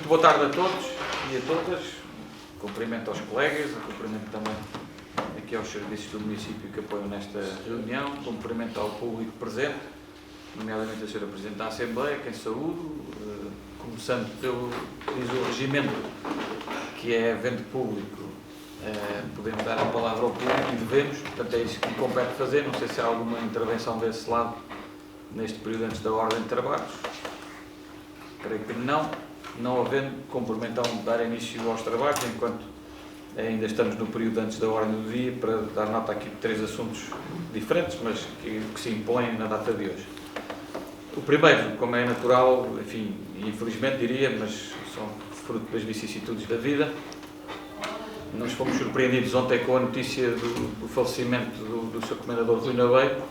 boa tarde a todos e a todas. Cumprimento aos colegas, cumprimento também aqui aos serviços do município que apoiam nesta reunião, cumprimento ao público presente, nomeadamente a Sra. Presidente da Assembleia, quem saúdo, começando pelo diz o regimento, que é evento público, podemos dar a palavra ao público e devemos, portanto é isso que me compete fazer. Não sei se há alguma intervenção desse lado neste período antes da ordem de trabalhos. Creio que não havendo, cumprimento de dar início aos trabalhos, enquanto ainda estamos no período antes da ordem do dia, para dar nota aqui de 3 assuntos diferentes, mas que se impõem na data de hoje. O primeiro, como é natural, enfim, infelizmente diria, mas são fruto das vicissitudes da vida, nós fomos surpreendidos ontem com a notícia do falecimento do Sr. Comendador Rui Nabeiro,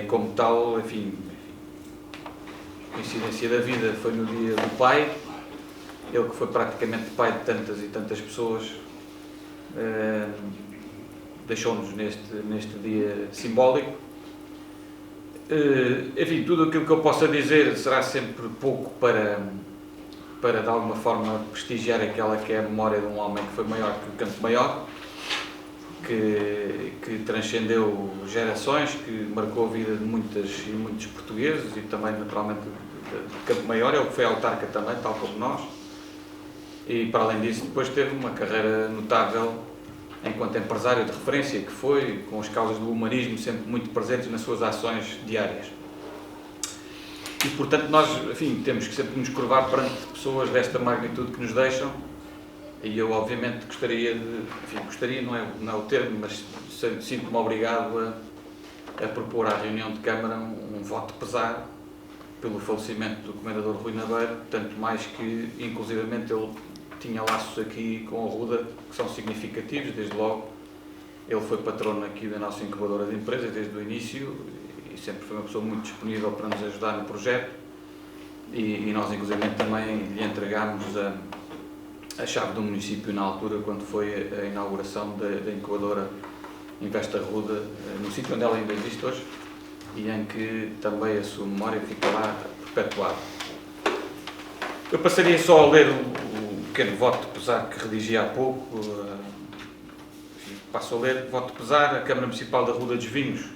e como tal, enfim, coincidência da vida, foi no dia do pai, ele que foi praticamente pai de tantas e tantas pessoas, deixou-nos neste dia simbólico. Enfim, tudo aquilo que eu possa dizer será sempre pouco para de alguma forma prestigiar aquela que é a memória de um homem que foi maior que o Campo Maior, que transcendeu gerações, que marcou a vida de muitos portugueses e também naturalmente de Campo Maior. Ele foi autarca também, tal como nós, e para além disso depois teve uma carreira notável enquanto empresário de referência que foi, com as causas do humanismo sempre muito presentes nas suas ações diárias. E portanto nós, enfim, temos que sempre nos curvar perante pessoas desta magnitude que nos deixam. E eu, obviamente, gostaria, não é o termo, mas sinto-me obrigado a propor à reunião de Câmara um voto de pesar pelo falecimento do Comendador Rui Nabeiro, tanto mais que, inclusivamente, ele tinha laços aqui com a Ruda que são significativos. Desde logo, ele foi patrono aqui da nossa incubadora de empresas desde o início e sempre foi uma pessoa muito disponível para nos ajudar no projeto, e nós, inclusivamente, também lhe entregámos a chave do município na altura, quando foi a inauguração da incubadora Investa Ruda, no sítio onde ela ainda existe hoje, e em que também a sua memória fica lá perpetuada. Eu passaria só a ler o pequeno voto de pesar que redigi há pouco. Passo a ler: voto de pesar. A Câmara Municipal da Ruda dos Vinhos,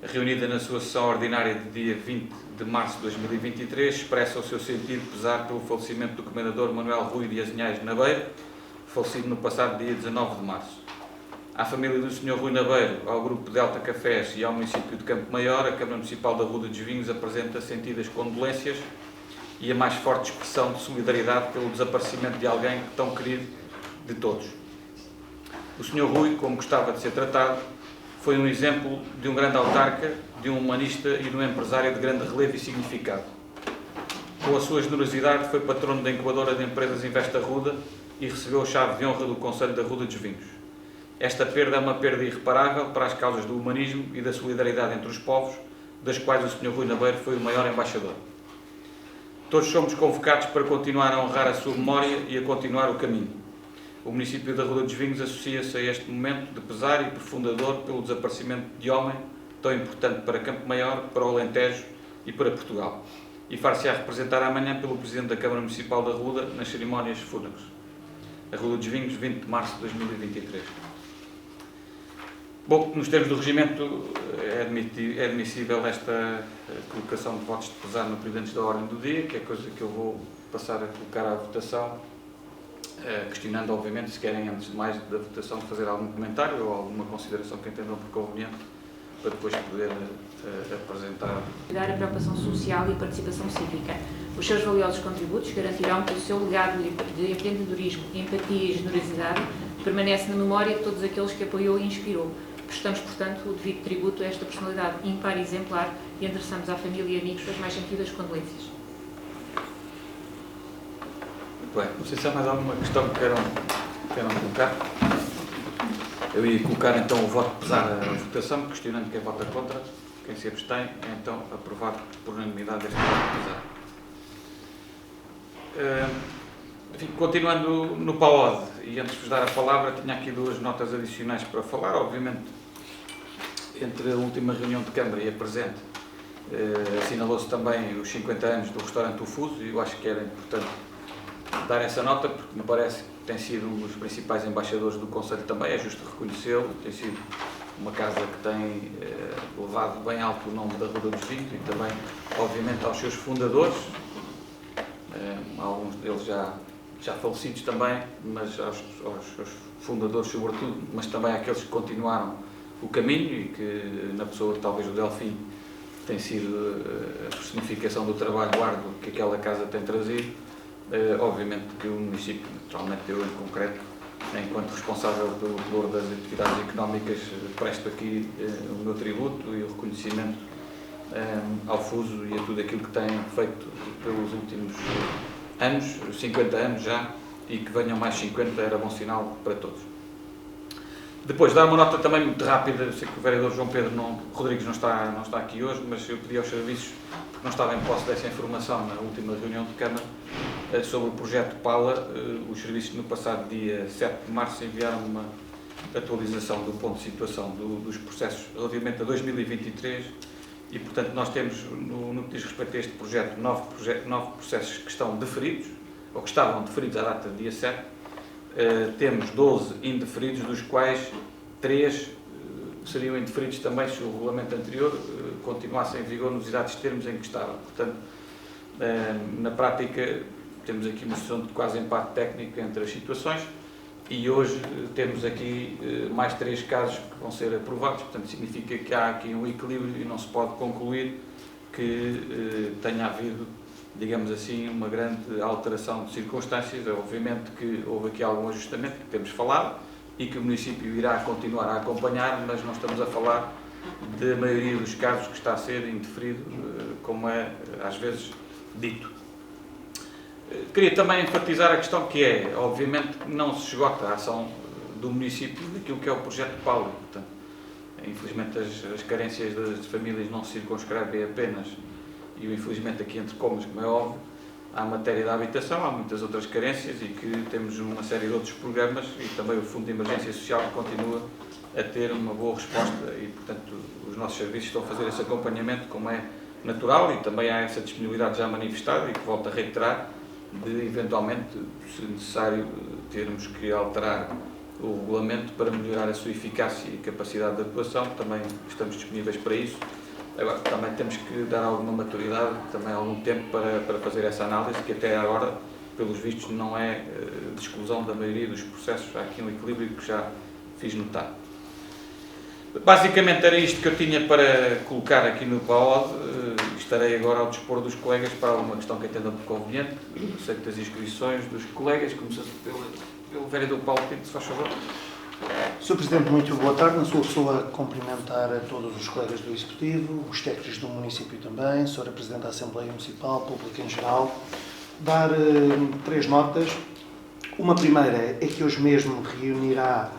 reunida na sua sessão ordinária de dia 20 de março de 2023, expressa o seu sentido de pesar pelo falecimento do Comendador Manuel Rui de Azinhais de Nabeiro, falecido no passado dia 19 de março. À família do Sr. Rui Nabeiro, ao Grupo Delta Cafés e ao município de Campo Maior, a Câmara Municipal da Ruda dos Vinhos apresenta sentidas condolências e a mais forte expressão de solidariedade pelo desaparecimento de alguém tão querido de todos. O Sr. Rui, como gostava de ser tratado, foi um exemplo de um grande autarca, de um humanista e de um empresário de grande relevo e significado. Com a sua generosidade, foi patrono da incubadora de empresas Investa Ruda e recebeu a chave de honra do Conselho da Ruda dos Vinhos. Esta perda é uma perda irreparável para as causas do humanismo e da solidariedade entre os povos, das quais o Sr. Rui Nabeiro foi o maior embaixador. Todos somos convocados para continuar a honrar a sua memória e a continuar o caminho. O município da Ruda dos Vinhos associa-se a este momento de pesar e profunda dor pelo desaparecimento de homem tão importante para Campo Maior, para o Alentejo e para Portugal, e far-se-á representar amanhã pelo Presidente da Câmara Municipal da Ruda nas cerimónias fúnebres. A Ruda dos Vinhos, 20 de março de 2023. Bom, nos termos do regimento, é admissível esta colocação de votos de pesar no período antes da ordem do dia, que é coisa que eu vou passar a colocar à votação, questionando, obviamente, se querem, antes de mais da votação, fazer algum comentário ou alguma consideração que entendam por conveniente, para depois poder apresentar. A preocupação social e a participação cívica. Os seus valiosos contributos garantirão que o seu legado de empreendedorismo, empatia e generosidade permanece na memória de todos aqueles que apoiou e inspirou. Prestamos, portanto, o devido tributo a esta personalidade ímpar e exemplar e endereçamos à família e amigos as mais sentidas condolências. Muito bem. Não sei se há mais alguma questão que queiram colocar. Eu ia colocar então o voto de pesar à votação, questionando quem vota contra, quem se abstém, é então aprovado por unanimidade este voto de pesar. Enfim, continuando no PAOD, e antes de vos dar a palavra, tinha aqui 2 notas adicionais para falar. Obviamente, entre a última reunião de Câmara e a presente, assinalou-se também os 50 anos do restaurante O Fuso, e eu acho que era importante dar essa nota, porque me parece que tem sido um dos principais embaixadores do Conselho também, é justo reconhecê-lo, tem sido uma casa que tem levado bem alto o nome da Ruda dos Vinhos e também, obviamente, aos seus fundadores, alguns deles já falecidos também, mas aos seus fundadores sobretudo, mas também àqueles que continuaram o caminho e que, na pessoa talvez do Delfim, tem sido a personificação do trabalho árduo que aquela casa tem trazido. Obviamente que o município, naturalmente eu em concreto, enquanto responsável pelo valor das atividades económicas, presto aqui o meu tributo e o reconhecimento ao Fuso e a tudo aquilo que tem feito pelos últimos anos, 50 anos já, e que venham mais 50 era bom sinal para todos. Depois, dar uma nota também muito rápida, eu sei que o vereador João Pedro Rodrigues não está aqui hoje, mas eu pedi aos serviços, porque não estava em posse dessa informação na última reunião de Câmara, sobre o projeto PALA. Os serviços no passado dia 7 de março enviaram uma atualização do ponto de situação dos processos relativamente a 2023 e, portanto, nós temos, no que diz respeito a este projeto, 9 processos que estão deferidos, ou que estavam deferidos à data de dia 7, temos 12 indeferidos, dos quais 3 seriam indeferidos também se o regulamento anterior continuasse em vigor nos exatos termos em que estava. Portanto, na prática, temos aqui uma situação de quase empate técnico entre as situações e hoje temos aqui mais 3 casos que vão ser aprovados. Portanto, significa que há aqui um equilíbrio e não se pode concluir que tenha havido, digamos assim, uma grande alteração de circunstâncias. Obviamente que houve aqui algum ajustamento que temos falado e que o município irá continuar a acompanhar, mas não estamos a falar da maioria dos casos que está a ser indeferido, como é às vezes dito. Queria também enfatizar a questão que é, obviamente, que não se esgota a ação do município daquilo que é o projeto PALA. Portanto, infelizmente as carências das famílias não se circunscrevem apenas, e infelizmente aqui entre comas, como é óbvio, há a matéria da habitação, há muitas outras carências e que temos uma série de outros programas e também o Fundo de Emergência Social que continua a ter uma boa resposta e, portanto, os nossos serviços estão a fazer esse acompanhamento como é natural e também há essa disponibilidade já manifestada e que volto a reiterar de, eventualmente, se necessário, termos que alterar o regulamento para melhorar a sua eficácia e capacidade de atuação. Também estamos disponíveis para isso. Agora, também temos que dar alguma maturidade, também algum tempo para fazer essa análise, que até agora, pelos vistos, não é de exclusão da maioria dos processos. Há aqui um equilíbrio que já fiz notar. Basicamente era isto que eu tinha para colocar aqui no PAOD. Estarei agora ao dispor dos colegas para alguma questão que entendam por conveniente. Aceito das inscrições dos colegas, começando pelo vereador Paulo Pinto, se faz favor. Sr. Presidente, muito boa tarde. Na sua pessoa, cumprimentar a todos os colegas do Executivo, os técnicos do município também, Sra. Presidente da Assembleia Municipal, público em geral. Dar 3 notas. Uma primeira é que hoje mesmo reunirá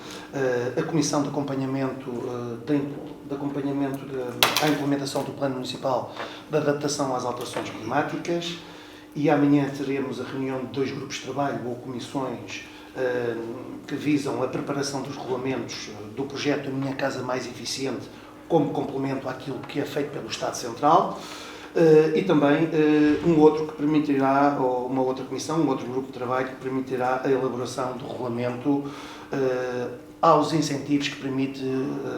a Comissão de Acompanhamento à implementação do Plano Municipal de Adaptação às Alterações Climáticas e amanhã teremos a reunião de 2 grupos de trabalho ou comissões que visam a preparação dos regulamentos do projeto A Minha Casa Mais Eficiente como complemento àquilo que é feito pelo Estado Central e também um outro que permitirá, ou uma outra comissão, um outro grupo de trabalho que permitirá a elaboração do regulamento aos incentivos, que permite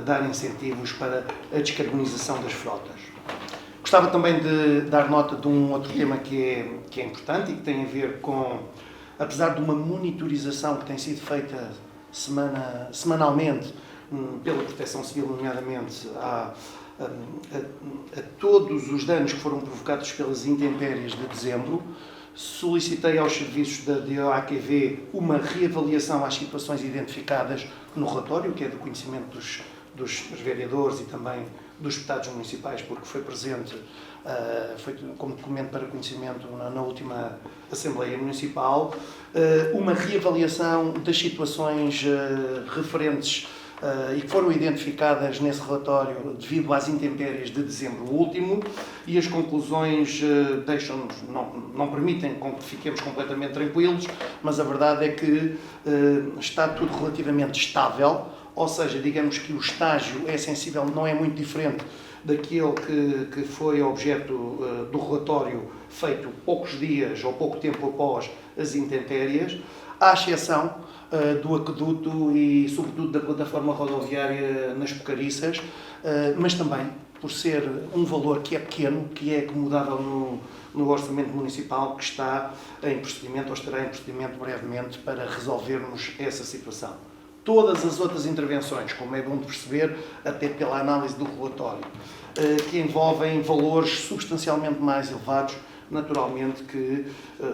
dar incentivos para a descarbonização das frotas. Gostava também de dar nota de um outro tema que é importante e que tem a ver com, apesar de uma monitorização que tem sido feita semanalmente pela Proteção Civil, nomeadamente a todos os danos que foram provocados pelas intempéries de dezembro, solicitei aos serviços da DOAQV uma reavaliação às situações identificadas no relatório, que é do conhecimento dos vereadores e também dos deputados municipais, porque foi presente, foi como documento para conhecimento na última Assembleia Municipal, uma reavaliação das situações referentes e que foram identificadas nesse relatório devido às intempéries de dezembro último, e as conclusões deixam-nos, não permitem que fiquemos completamente tranquilos, mas a verdade é que está tudo relativamente estável, ou seja, digamos que o estágio é sensível, não é muito diferente daquele que foi objeto do relatório feito poucos dias ou pouco tempo após as intempéries, à exceção do aqueduto e, sobretudo, da plataforma rodoviária nas Pocariças, mas também por ser um valor que é pequeno, que é acomodável no orçamento municipal, que está em procedimento ou estará em procedimento brevemente para resolvermos essa situação. Todas as outras intervenções, como é bom de perceber, até pela análise do relatório, que envolvem valores substancialmente mais elevados, naturalmente que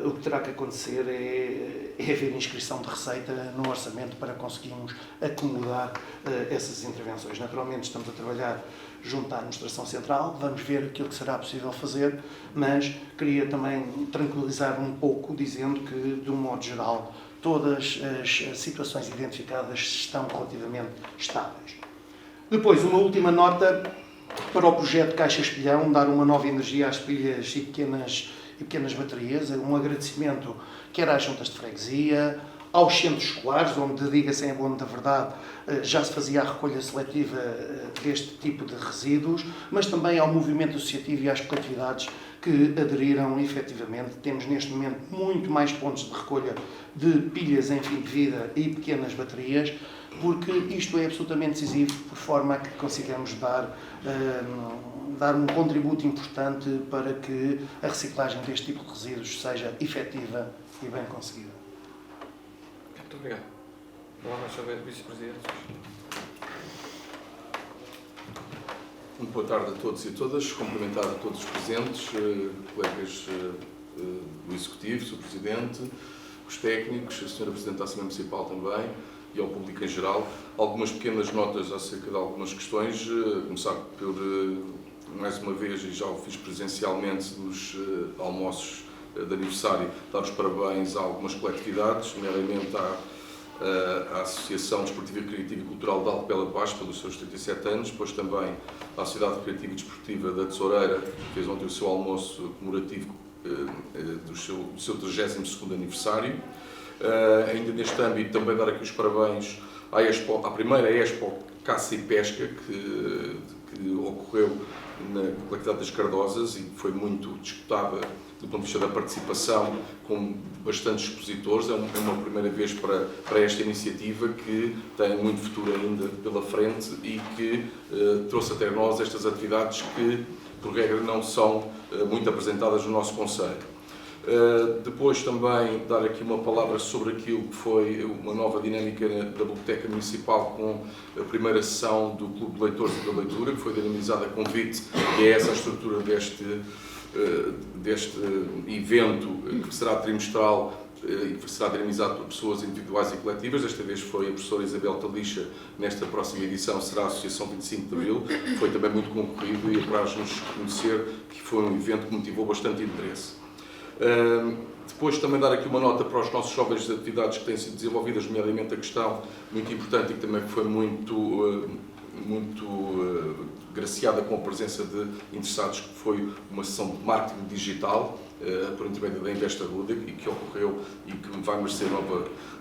o que terá que acontecer é haver inscrição de receita no orçamento para conseguirmos acomodar essas intervenções. Naturalmente estamos a trabalhar junto à Administração Central, vamos ver aquilo que será possível fazer, mas queria também tranquilizar um pouco, dizendo que, de um modo geral, todas as situações identificadas estão relativamente estáveis. Depois, uma última nota para o projeto Caixa Espelhão, dar uma nova energia às pilhas e pequenas baterias, um agradecimento quer às juntas de freguesia, aos centros escolares, onde, diga-se em bom da verdade, já se fazia a recolha seletiva deste tipo de resíduos, mas também ao movimento associativo e às coletividades que aderiram efetivamente. Temos neste momento muito mais pontos de recolha de pilhas em fim de vida e pequenas baterias, porque isto é absolutamente decisivo, por forma a que consigamos dar um contributo importante para que a reciclagem deste tipo de resíduos seja efetiva e bem conseguida. Muito obrigado. Palavra sobre o Vice-Presidente. Muito boa tarde a todos e a todas. Cumprimentar a todos os presentes, colegas do Executivo, Sr. Presidente, os técnicos, a Sra. Presidente da Assembleia Municipal também e ao público em geral. Algumas pequenas notas acerca de algumas questões. Começar por, mais uma vez, e já o fiz presencialmente, dos almoços de aniversário, dar os parabéns a algumas coletividades, nomeadamente à Associação Desportiva, Recreativa e Cultural de Alpela Paz, pelos seus 37 anos, depois também à Sociedade Recreativa e Desportiva da Tesoureira, que fez ontem o seu almoço comemorativo do seu 32º aniversário. Ainda neste âmbito, também dar aqui os parabéns à primeira Expo Caça e Pesca, que ocorreu na localidade das Cardosas e foi muito disputada do ponto de vista da participação, com bastantes expositores. É uma primeira vez para esta iniciativa, que tem muito futuro ainda pela frente e que trouxe até nós estas atividades que, por regra, não são muito apresentadas no nosso concelho. Depois também dar aqui uma palavra sobre aquilo que foi uma nova dinâmica da Biblioteca Municipal, com a primeira sessão do Clube de Leitores e da Leitura, que foi dinamizada a convite, e é essa a estrutura deste evento, que será trimestral e que será dinamizado por pessoas individuais e coletivas. Desta vez foi a professora Isabel Talixa, nesta próxima edição será a Associação 25 de Abril, foi também muito concorrido e apraz-nos conhecer que foi um evento que motivou bastante interesse. Depois também dar aqui uma nota para os nossos jovens de atividades que têm sido desenvolvidas, nomeadamente a questão muito importante e que também foi muito graciada com a presença de interessados, que foi uma sessão de marketing digital por intermédio da Investa Ruda, e que ocorreu e que vai merecer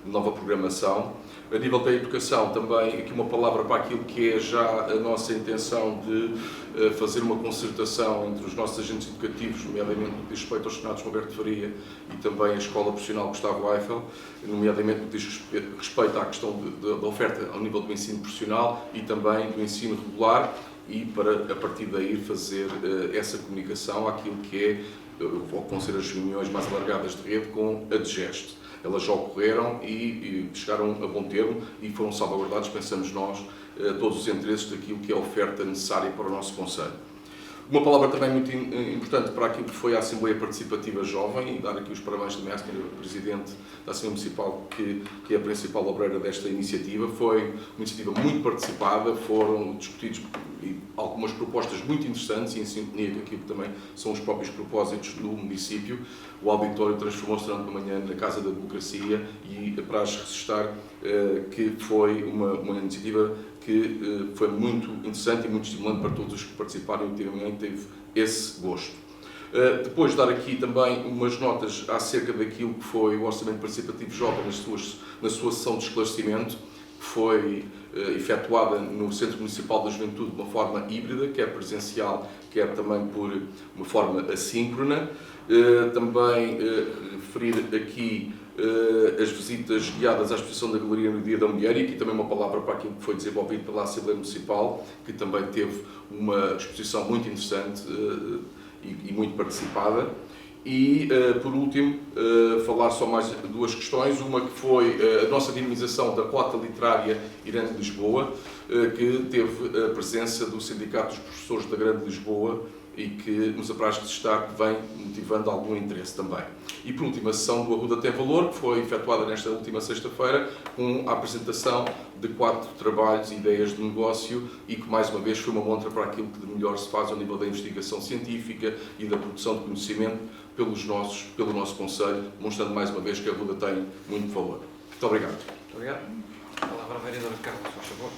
nova programação. A nível da educação, também aqui uma palavra para aquilo que é já a nossa intenção de fazer uma concertação entre os nossos agentes educativos, nomeadamente no que diz respeito aos Senados Roberto Faria e também a Escola Profissional Gustavo Eiffel, nomeadamente no que diz respeito à questão da oferta ao nível do ensino profissional e também do ensino regular, e para, a partir daí, fazer essa comunicação àquilo que vão ser as reuniões mais alargadas de rede com a DGEST. Elas já ocorreram e chegaram a bom termo e foram salvaguardados, pensamos nós, todos os interesses daquilo que é a oferta necessária para o nosso concelho. Uma palavra também muito importante para aquilo que foi a Assembleia Participativa Jovem, e dar aqui os parabéns também à Sra. Presidente da Assembleia Municipal, que é a principal obreira desta iniciativa. Foi uma iniciativa muito participada, foram discutidos algumas propostas muito interessantes e em sintonia com aquilo que também são os próprios propósitos do município. O auditório transformou-se durante a manhã na Casa da Democracia e apraz registrar que foi uma iniciativa que foi muito interessante e muito estimulante para todos os que participaram e teve esse gosto. Depois dar aqui também umas notas acerca daquilo que foi o Orçamento Participativo Jovem na sua sessão de esclarecimento, foi efetuada no Centro Municipal da Juventude de uma forma híbrida, quer presencial, quer também por uma forma assíncrona. Também referir aqui as visitas guiadas à exposição da Galeria no Dia da Mulher, e aqui também uma palavra para aquilo que foi desenvolvido pela Assembleia Municipal, que também teve uma exposição muito interessante e muito participada. E, por último, falar só mais duas questões. Uma que foi a nossa dinamização da cota literária Grande Lisboa, que teve a presença do Sindicato dos Professores da Grande Lisboa e que nos apraz destaque vem motivando algum interesse também. E, por último, a sessão do Arruda Tem Valor, que foi efetuada nesta última sexta-feira, com a apresentação de 4 trabalhos e ideias de negócio e que, mais uma vez, foi uma montra para aquilo que de melhor se faz ao nível da investigação científica e da produção de conhecimento pelo nosso Conselho, demonstrando mais uma vez que a Arruda tem muito valor. Muito obrigado. Muito obrigado. A palavra à vereadora Carla, por favor.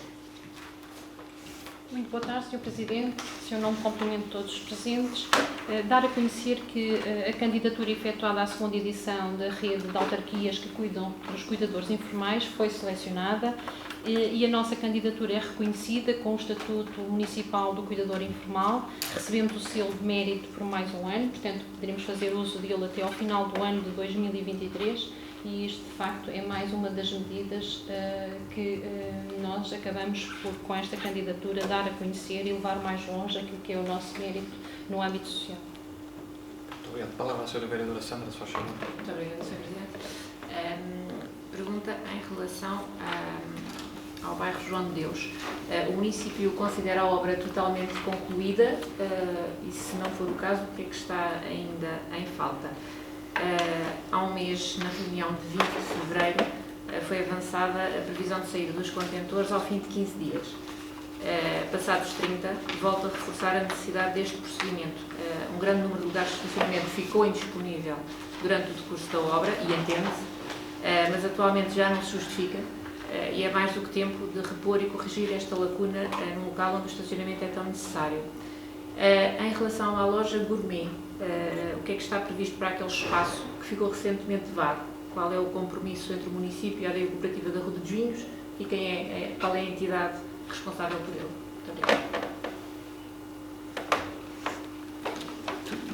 Muito boa tarde, Sr. Presidente. Seu nome, cumprimento todos os presentes. Dar a conhecer que a candidatura efetuada à segunda edição da rede de autarquias que cuidam dos cuidadores informais foi selecionada e a nossa candidatura é reconhecida com o Estatuto Municipal do Cuidador Informal. Recebemos o selo de mérito por mais um ano, portanto, poderemos fazer uso dele até ao final do ano de 2023. E isto, de facto, é mais uma das medidas que nós acabamos por, com esta candidatura, dar a conhecer e levar mais longe aquilo que é o nosso mérito no âmbito social. Muito obrigado. A palavra à Sra. Vereadora Sandra, se faz favor. Muito obrigada, Sr. Presidente. Pergunta em relação ao bairro João de Deus. O município considera a obra totalmente concluída e, se não for o caso, o que é que está ainda em falta? Há um mês, na reunião de 20 de fevereiro, foi avançada a previsão de saída dos contentores ao fim de 15 dias. Passados 30, volto a reforçar a necessidade deste procedimento. Um grande número de lugares de estacionamento ficou indisponível durante o decurso da obra, e entende-se, mas atualmente já não se justifica, e é mais do que tempo de repor e corrigir esta lacuna no local onde o estacionamento é tão necessário. Em relação à loja Gourmet, o que é que está previsto para aquele espaço que ficou recentemente vago? Qual é o compromisso entre o município e a área cooperativa da Ruda dos Vinhos e qual é a entidade responsável por ele? Muito obrigada.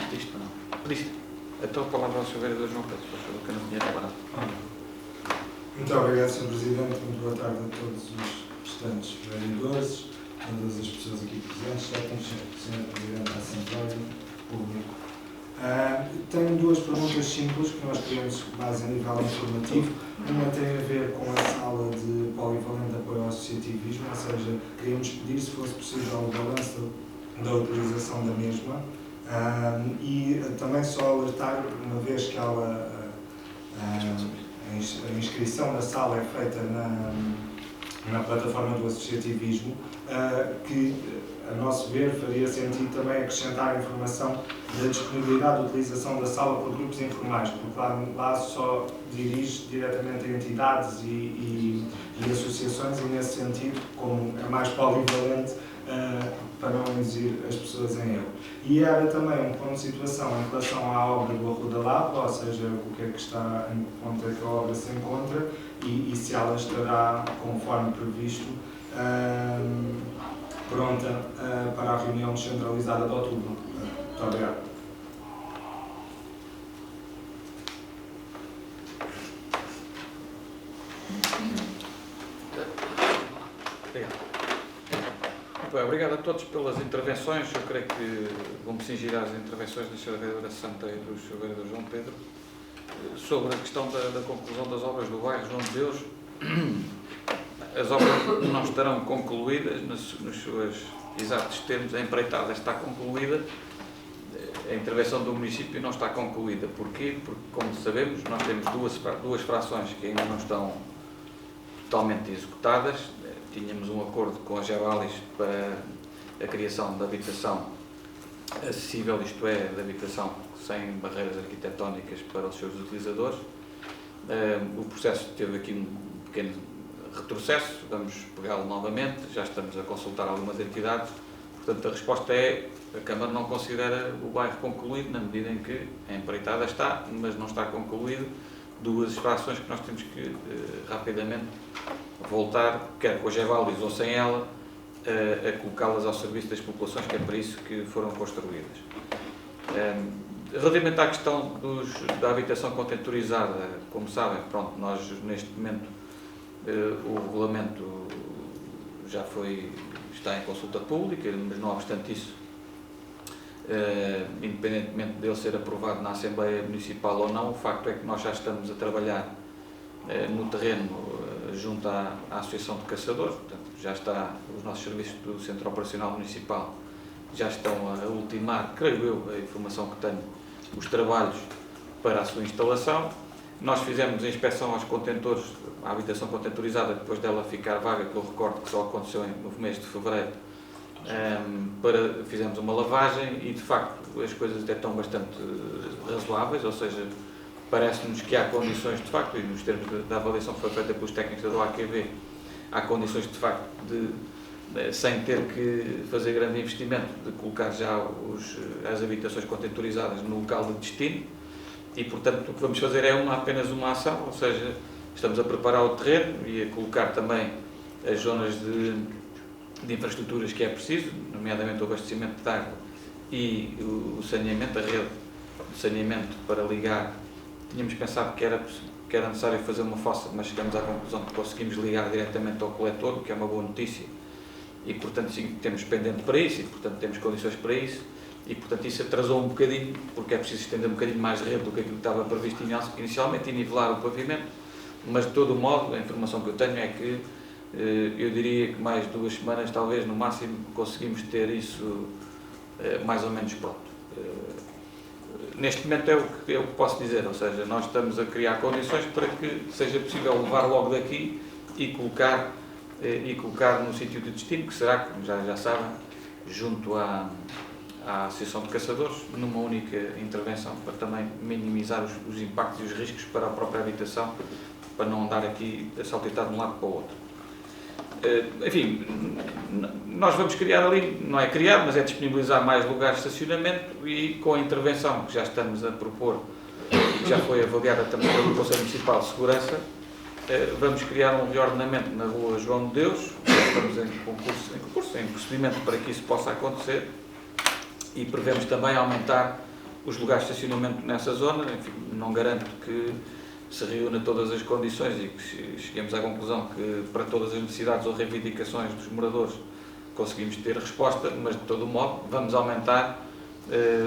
Pediste, não? Pediste. Então a palavra ao Sr. Vereador João Pedro, por favor, que eu não tinha reparado. Muito obrigado, Sr. Presidente. Muito boa tarde a todos os restantes vereadores, todas as pessoas aqui presentes, Sr. Presidente da Assembleia, público. Tenho duas perguntas simples que nós queremos mais a nível informativo. Uma tem a ver com a sala de polivalente de apoio ao associativismo, ou seja, queríamos pedir se fosse possível o balanço da utilização da mesma e também só alertar, uma vez que ela, a inscrição da sala é feita na plataforma do associativismo, que, a nosso ver, faria sentido também acrescentar a informação da disponibilidade de utilização da sala por grupos informais, porque lá só dirige diretamente a entidades e associações, e nesse sentido, como é mais polivalente, para não induzir as pessoas em erro. E era também um ponto de situação em relação à obra do Arruda Lapa, ou seja, o que é que está, em que ponto é que a obra se encontra e se ela estará, conforme previsto, pronta para a reunião descentralizada de outubro. Muito obrigado. Obrigado a todos pelas intervenções. Eu creio que vou-me cingir às intervenções da Sra. Vereadora Santa e do Sr. Vereador João Pedro sobre a questão da conclusão das obras do bairro João de Deus. As obras não estarão concluídas nos seus exatos termos. A empreitada está concluída, a intervenção do município não está concluída. Porquê? Porque, como sabemos, nós temos duas frações que ainda não estão totalmente executadas. Tínhamos um acordo com a Gevalis para a criação de habitação acessível, isto é, de habitação sem barreiras arquitetónicas para os seus utilizadores. O processo teve aqui um pequeno retrocesso, vamos pegá-lo novamente, já estamos a consultar algumas entidades. Portanto, a resposta é: a Câmara não considera o bairro concluído, na medida em que a empreitada está, mas não está concluído. duas frações que nós temos que rapidamente voltar, quer com as Gevalis ou sem ela, a colocá-las ao serviço das populações, que é para isso que foram construídas. Relativamente à questão da habitação contentorizada, como sabem, pronto, nós neste momento o regulamento está em consulta pública, mas não obstante isso, independentemente dele ser aprovado na Assembleia Municipal ou não, o facto é que nós já estamos a trabalhar no terreno junto à Associação de Caçadores, portanto, os nossos serviços do Centro Operacional Municipal já estão a ultimar, creio eu, a informação que tenho, os trabalhos para a sua instalação. Nós fizemos a inspeção aos contentores, à habitação contentorizada, depois dela ficar vaga, que eu recordo que só aconteceu no mês de fevereiro, fizemos uma lavagem e, de facto, as coisas até estão bastante razoáveis, ou seja, parece-nos que há condições, de facto, e nos termos da avaliação que foi feita pelos técnicos da AQB, há condições, de facto, sem ter que fazer grande investimento, de colocar já as habitações contentorizadas no local de destino e, portanto, o que vamos fazer é apenas uma ação, ou seja, estamos a preparar o terreno e a colocar também as zonas de infraestruturas que é preciso, nomeadamente o abastecimento de água e o saneamento, a rede de saneamento para ligar. Tínhamos pensado que era necessário fazer uma fossa, mas chegamos à conclusão que conseguimos ligar diretamente ao coletor, o que é uma boa notícia, e portanto sim, temos pendente para isso, e portanto temos condições para isso, e portanto isso atrasou um bocadinho, porque é preciso estender um bocadinho mais de rede do que aquilo que estava previsto inicialmente e nivelar o pavimento, mas de todo o modo, a informação que eu tenho é que eu diria que mais 2 semanas, talvez no máximo, conseguimos ter isso mais ou menos pronto. Neste momento é o que posso dizer, ou seja, nós estamos a criar condições para que seja possível levar logo daqui e colocar no sítio de destino, que será, como já sabem, junto à Associação de Caçadores, numa única intervenção, para também minimizar os impactos e os riscos para a própria habitação, para não andar aqui a saltitar de um lado para o outro. Enfim, nós vamos criar ali, não é criar, mas é disponibilizar mais lugares de estacionamento e com a intervenção que já estamos a propor e que já foi avaliada também pelo Conselho Municipal de Segurança, vamos criar um reordenamento na rua João de Deus, estamos em procedimento para que isso possa acontecer e prevemos também aumentar os lugares de estacionamento nessa zona. Enfim, não garanto que se reúna todas as condições e que cheguemos à conclusão que para todas as necessidades ou reivindicações dos moradores conseguimos ter resposta, mas de todo o modo vamos aumentar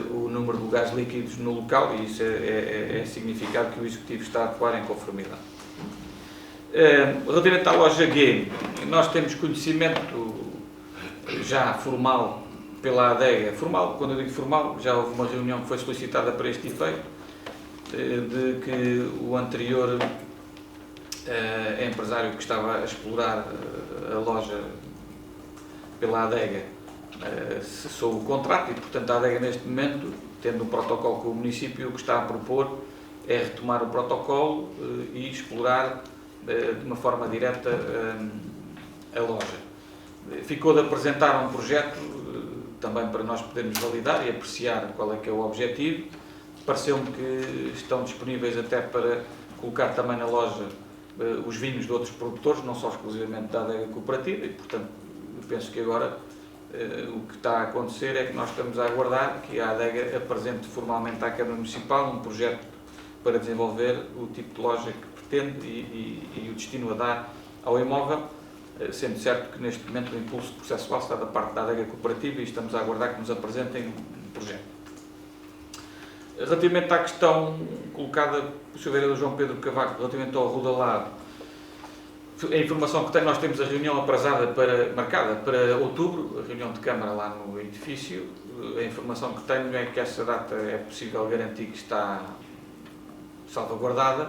o número de lugares líquidos no local e isso é significar que o Executivo está a atuar em conformidade. Relativamente à loja G, nós temos conhecimento já formal pela ADEGA, formal, quando eu digo formal, já houve uma reunião que foi solicitada para este efeito, de que o anterior empresário que estava a explorar a loja pela ADEGA cessou o contrato e, portanto, a ADEGA neste momento, tendo um protocolo com o município, o que está a propor é retomar o protocolo e explorar de uma forma direta a loja. Ficou de apresentar um projeto também para nós podermos validar e apreciar qual é que é o objetivo. Pareceu-me que estão disponíveis até para colocar também na loja os vinhos de outros produtores, não só exclusivamente da adega cooperativa, e portanto penso que agora o que está a acontecer é que nós estamos a aguardar que a adega apresente formalmente à Câmara Municipal um projeto para desenvolver o tipo de loja que pretende e o destino a dar ao imóvel, sendo certo que neste momento o impulso processual está da parte da adega cooperativa e estamos a aguardar que nos apresentem um projeto. Relativamente à questão colocada pelo Sr. Vereador João Pedro Cavaco, relativamente ao Rodalado, a informação que tenho, nós temos a reunião aprazada marcada para outubro, a reunião de Câmara lá no edifício. A informação que tenho é que essa data é possível garantir que está salvaguardada.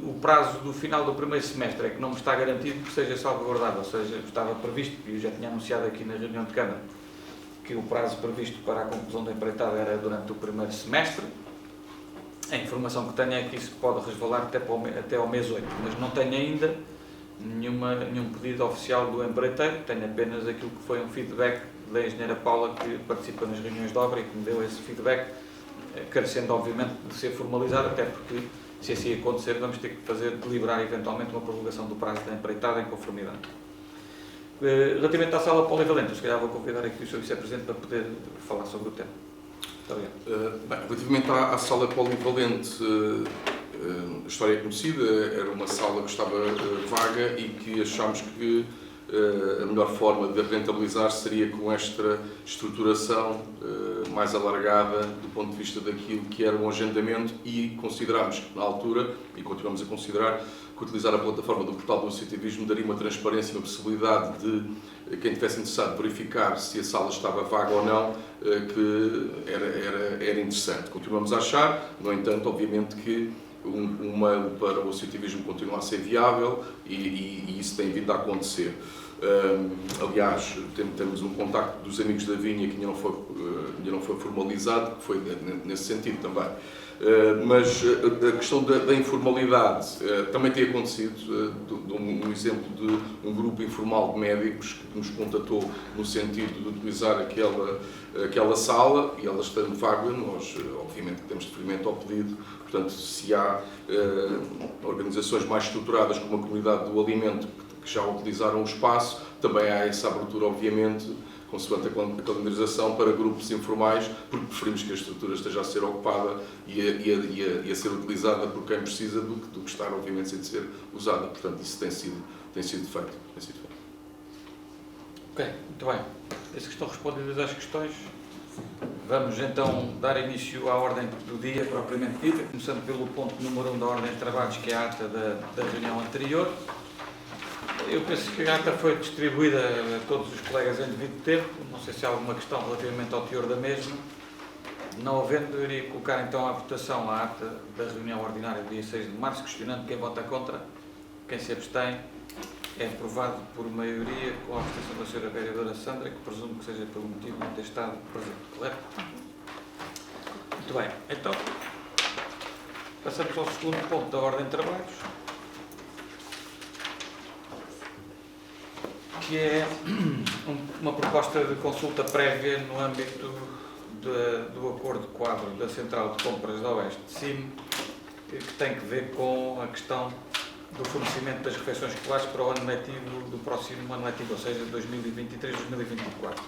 O prazo do final do primeiro semestre é que não me está garantido que seja salvaguardado, ou seja, estava previsto, e eu já tinha anunciado aqui na reunião de Câmara, que o prazo previsto para a conclusão da empreitada era durante o primeiro semestre. A informação que tenho é que isso pode resvalar até ao mês 8, mas não tenho ainda nenhum pedido oficial do empreiteiro, tenho apenas aquilo que foi um feedback da engenheira Paula, que participa nas reuniões de obra e que me deu esse feedback, carecendo obviamente de ser formalizado, até porque Se assim acontecer, vamos ter que deliberar eventualmente uma prorrogação do prazo da empreitada em conformidade. Relativamente à sala polivalente, se calhar vou convidar aqui o Sr. Vice-Presidente para poder falar sobre o tema. Muito obrigado. Relativamente à sala polivalente, a história é conhecida, era uma sala que estava vaga e que achámos que a melhor forma de rentabilizar seria com esta estruturação mais alargada do ponto de vista daquilo que era um agendamento, e considerámos na altura, e continuamos a considerar, que utilizar a plataforma do portal do associativismo daria uma transparência e uma possibilidade de quem estivesse interessado verificar se a sala estava vaga ou não, que era interessante. Continuamos a achar, no entanto, obviamente que um mail para o associativismo continua a ser viável e isso tem vindo a acontecer. Aliás, temos um contacto dos amigos da Vinha que ainda não foi formalizado, que foi nesse sentido também. Mas a questão da informalidade também tem acontecido. Um exemplo de um grupo informal de médicos que nos contatou no sentido de utilizar aquela sala, e ela estando vaga, nós obviamente temos deferimento ao pedido. Portanto, se há organizações mais estruturadas como a comunidade do alimento que já utilizaram o espaço, também há essa abertura, obviamente, consoante a calendarização, para grupos informais, porque preferimos que a estrutura esteja a ser ocupada e a ser utilizada por quem precisa do que estar, obviamente, sem ser usada. Portanto, isso tem sido feito. Ok, muito bem. Desde que estão respondidas as questões, vamos então dar início à ordem do dia propriamente dita, começando pelo ponto número 1 da ordem de trabalhos, que é a ata da reunião anterior. Eu penso que a ata foi distribuída a todos os colegas em devido tempo. Não sei se há alguma questão relativamente ao teor da mesma. Não havendo, eu iria colocar então à votação a ata da reunião ordinária do dia 6 de março, questionando quem vota contra, quem se abstém. É aprovado por maioria, com a abstenção da Sra. Vereadora Sandra, que presumo que seja pelo motivo de não ter estado presente, correto? Muito bem. Então, passamos ao segundo ponto da ordem de trabalhos, que é uma proposta de consulta prévia no âmbito do acordo quadro da Central de Compras da Oeste de CIM, que tem que ver com a questão do fornecimento das refeições escolares para o ano letivo do próximo ano letivo, ou seja, 2023-2024.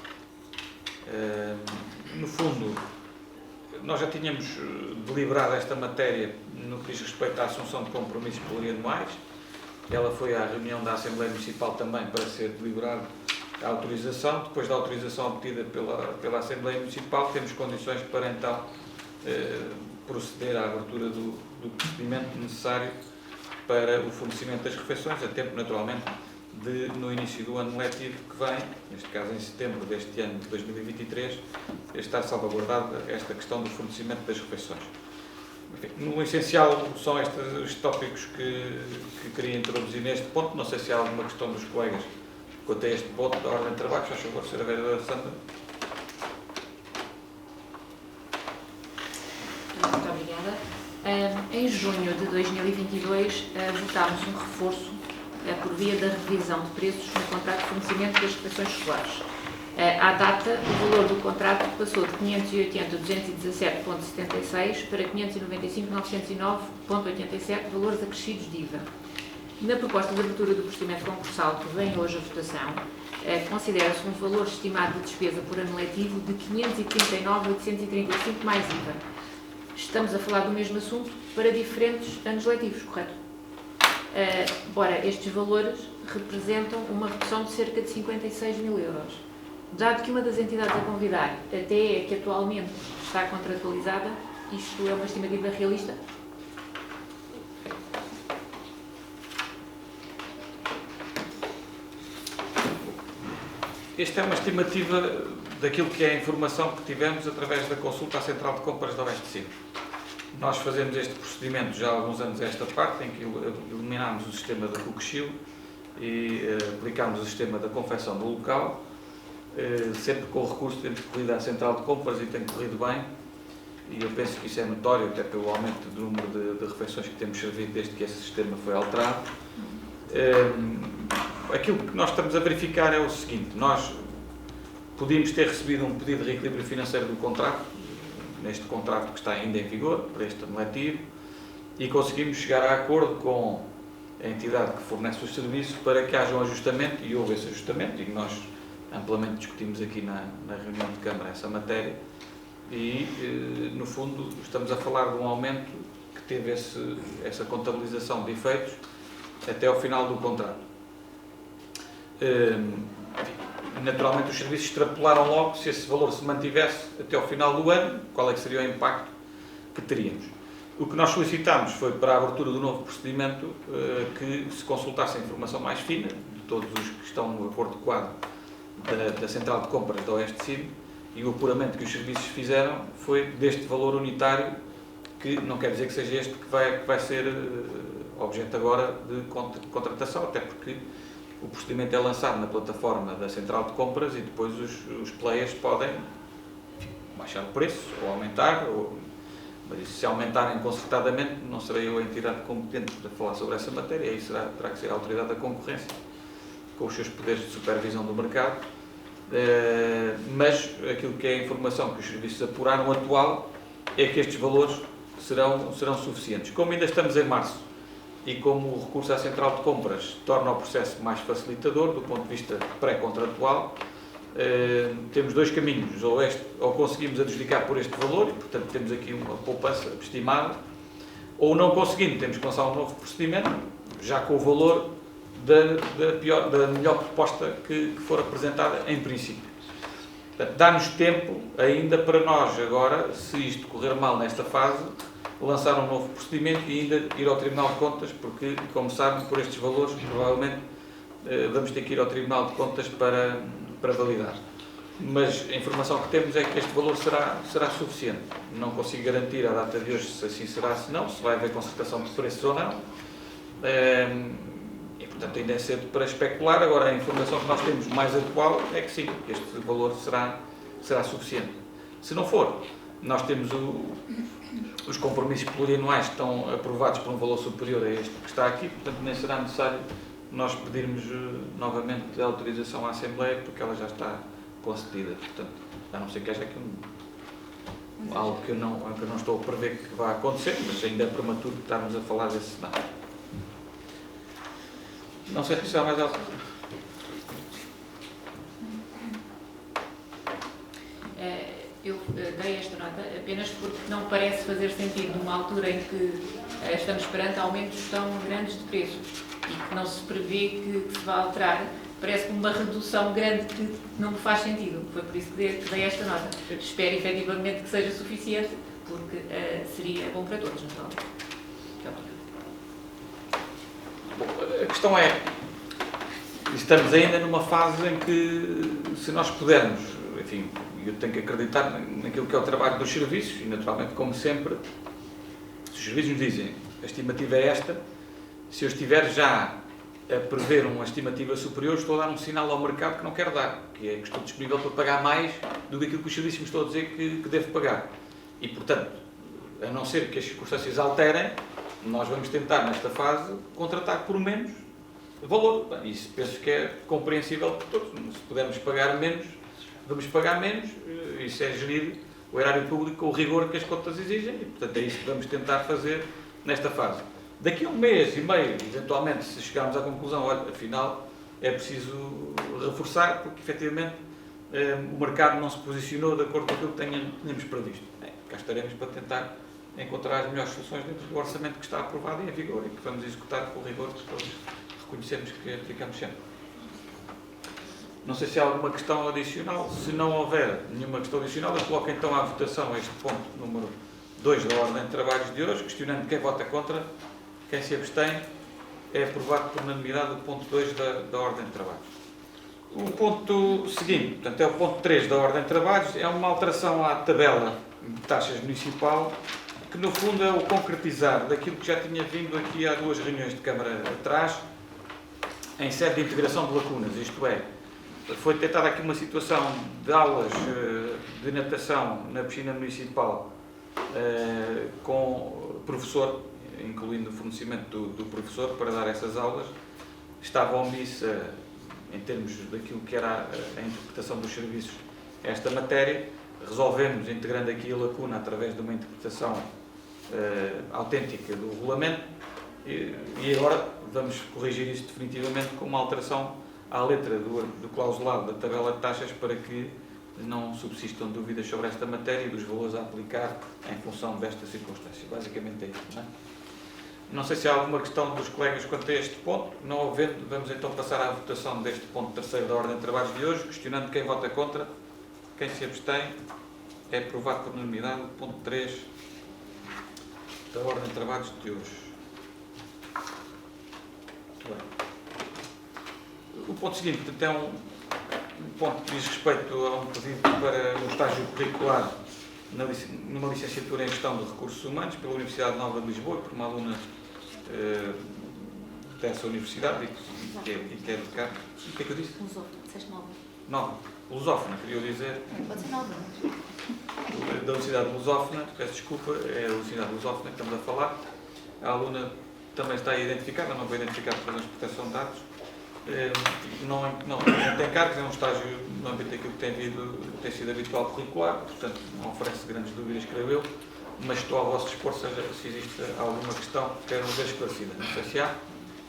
No fundo, nós já tínhamos deliberado esta matéria no que diz respeito à assunção de compromissos plurianuais. Ela foi à reunião da Assembleia Municipal também para ser deliberada a autorização. Depois da autorização obtida pela Assembleia Municipal, temos condições para então proceder à abertura do procedimento necessário para o fornecimento das refeições, a tempo, naturalmente, no início do ano letivo que vem, neste caso em setembro deste ano de 2023, estar salvaguardada esta questão do fornecimento das refeições. Enfim, no essencial, são estes os tópicos que queria introduzir neste ponto. Não sei se há alguma questão dos colegas quanto a este ponto da ordem de trabalho. Faz favor, Sra. Vereadora Sandra. Muito obrigada. Em junho de 2022, votámos um reforço por via da revisão de preços no contrato de fornecimento das refeições escolares. À data, o valor do contrato passou de 580.217,76 para 595.909,87, valores acrescidos de IVA. Na proposta de abertura do procedimento concursal que vem hoje à votação, considera-se um valor estimado de despesa por ano letivo de 539.835 mais IVA. Estamos a falar do mesmo assunto para diferentes anos letivos, correto? Ora, estes valores representam uma redução de cerca de 56 mil euros. Dado que uma das entidades a convidar até é que atualmente está contratualizada, isto é uma estimativa realista? Esta é uma estimativa daquilo que é a informação que tivemos através da consulta à Central de Compras da Oeste de CIM. Nós fazemos este procedimento já há alguns anos a esta parte, em que eliminámos o sistema da Cookshil e aplicámos o sistema da confecção do local, sempre com o recurso de ter corrido à Central de Compras, e tem corrido bem, e eu penso que isso é notório até pelo aumento do número de refeições que temos servido desde que esse sistema foi alterado. Aquilo que nós estamos a verificar é o seguinte: nós podíamos ter recebido um pedido de reequilíbrio financeiro do contrato, neste contrato que está ainda em vigor, para este ano letivo, e conseguimos chegar a acordo com a entidade que fornece o serviço para que haja um ajustamento, e houve esse ajustamento, e nós amplamente discutimos aqui na reunião de Câmara essa matéria, e no fundo estamos a falar de um aumento que teve essa contabilização de efeitos até ao final do contrato. Naturalmente os serviços extrapolaram logo se esse valor se mantivesse até ao final do ano, qual é que seria o impacto que teríamos. O que nós solicitámos foi para a abertura do novo procedimento que se consultasse a informação mais fina de todos os que estão no acordo quadro da Central de Compras da Oeste Cine, e o apuramento que os serviços fizeram foi deste valor unitário, que não quer dizer que seja este que vai ser objeto agora de contratação, até porque o procedimento é lançado na plataforma da Central de Compras e depois os players podem baixar o preço ou aumentar, mas se aumentarem concertadamente, não serei eu a entidade competente para falar sobre essa matéria, aí terá que ser a Autoridade da Concorrência, com os seus poderes de supervisão do mercado, mas aquilo que é a informação que os serviços apuraram atual é que estes valores serão suficientes. Como ainda estamos em março e como o recurso à Central de Compras torna o processo mais facilitador do ponto de vista pré-contratual, temos dois caminhos: ou conseguimos adjudicar por este valor, e portanto temos aqui uma poupança estimada, ou não conseguindo, temos que lançar um novo procedimento, já com o valor da melhor proposta que for apresentada em princípio. Portanto, dá-nos tempo ainda para nós agora, se isto correr mal nesta fase, lançar um novo procedimento e ainda ir ao Tribunal de Contas, porque, como sabem, por estes valores, provavelmente vamos ter que ir ao Tribunal de Contas para validar. Mas a informação que temos é que este valor será suficiente. Não consigo garantir à data de hoje se assim será, se não, se vai haver concertação de preços ou não. E, portanto, ainda é cedo para especular. Agora, a informação que nós temos mais atual é que sim, que este valor será suficiente. Se não for, nós temos os compromissos plurianuais que estão aprovados por um valor superior a este que está aqui, portanto, nem será necessário nós pedirmos novamente a autorização à Assembleia, porque ela já está concedida. Portanto, a não ser que haja aqui algo que eu não estou a prever que vá acontecer, mas ainda é prematuro estarmos a falar desse cenário. Não sei se há mais algo. Eu dei esta nota apenas porque não parece fazer sentido numa altura em que estamos perante aumentos tão grandes de preços e que não se prevê que se vá alterar. Parece-me uma redução grande que não me faz sentido. Foi por isso que dei esta nota. Espero efetivamente que seja suficiente, porque seria bom para todos, naturalmente. A questão é, estamos ainda numa fase em que, se nós pudermos, enfim, eu tenho que acreditar naquilo que é o trabalho dos serviços, e naturalmente, como sempre, se os serviços nos dizem a estimativa é esta, se eu estiver já a prever uma estimativa superior, estou a dar um sinal ao mercado que não quero dar, que é que estou disponível para pagar mais do que aquilo que os serviços me estão a dizer que devo pagar. E, portanto, a não ser que as circunstâncias alterem, nós vamos tentar, nesta fase, contratar por menos valor. Bem, isso penso que é compreensível por todos. Se pudermos pagar menos, vamos pagar menos. Isso é gerir o erário público com o rigor que as contas exigem e, portanto, é isso que vamos tentar fazer nesta fase. Daqui a um mês e meio, eventualmente, se chegarmos à conclusão, olha, afinal, é preciso reforçar, porque, efetivamente, o mercado não se posicionou de acordo com aquilo que tínhamos previsto. Cá estaremos para tentar encontrar as melhores soluções dentro do orçamento que está aprovado e em vigor e que vamos executar com o rigor que todos reconhecemos que aplicamos sempre. Não sei se há alguma questão adicional. Se não houver nenhuma questão adicional, eu coloco então à votação este ponto número 2 da ordem de trabalhos de hoje, questionando quem vota contra, quem se abstém. É aprovado por unanimidade o ponto 2 da ordem de trabalhos. O ponto seguinte, portanto, é o ponto 3 da ordem de trabalhos, é uma alteração à tabela de taxas municipal, que no fundo é o concretizar daquilo que já tinha vindo aqui há 2 reuniões de Câmara atrás, em sede de integração de lacunas, isto é, foi tentada aqui uma situação de aulas de natação na piscina municipal com professor, incluindo o fornecimento do professor para dar essas aulas. Estava omissa, em termos daquilo que era a interpretação dos serviços, esta matéria. Resolvemos, integrando aqui a lacuna através de uma interpretação autêntica do regulamento e agora vamos corrigir isso definitivamente com uma alteração à letra do clausulado da tabela de taxas para que não subsistam dúvidas sobre esta matéria e dos valores a aplicar em função desta circunstância. Basicamente é isso, não é? Não sei se há alguma questão dos colegas quanto a este ponto. Não havendo, vamos então passar à votação deste ponto terceiro da ordem de trabalhos de hoje, questionando quem vota contra, quem se abstém. É aprovado por unanimidade o ponto 3 da ordem de trabalhos de hoje. Muito bem. O ponto seguinte, é um ponto que diz respeito a um pedido para um estágio curricular numa licenciatura em Gestão de Recursos Humanos pela Universidade Nova de Lisboa, por uma aluna dessa universidade e que é de cá. O que é que eu disse? Lusófona, disseste nova. Nova. Lusófona, queria dizer. Pode ser nova. Da Universidade Lusófona, peço desculpa, é a Universidade Lusófona que estamos a falar. A aluna também está identificada, não vou identificar por razões de proteção de dados. Não tem cargos, é um estágio no âmbito daquilo que tem sido habitual curricular, portanto não oferece grandes dúvidas, creio eu, mas estou ao vosso dispor se existe alguma questão que queiram ver esclarecida. Não sei se há.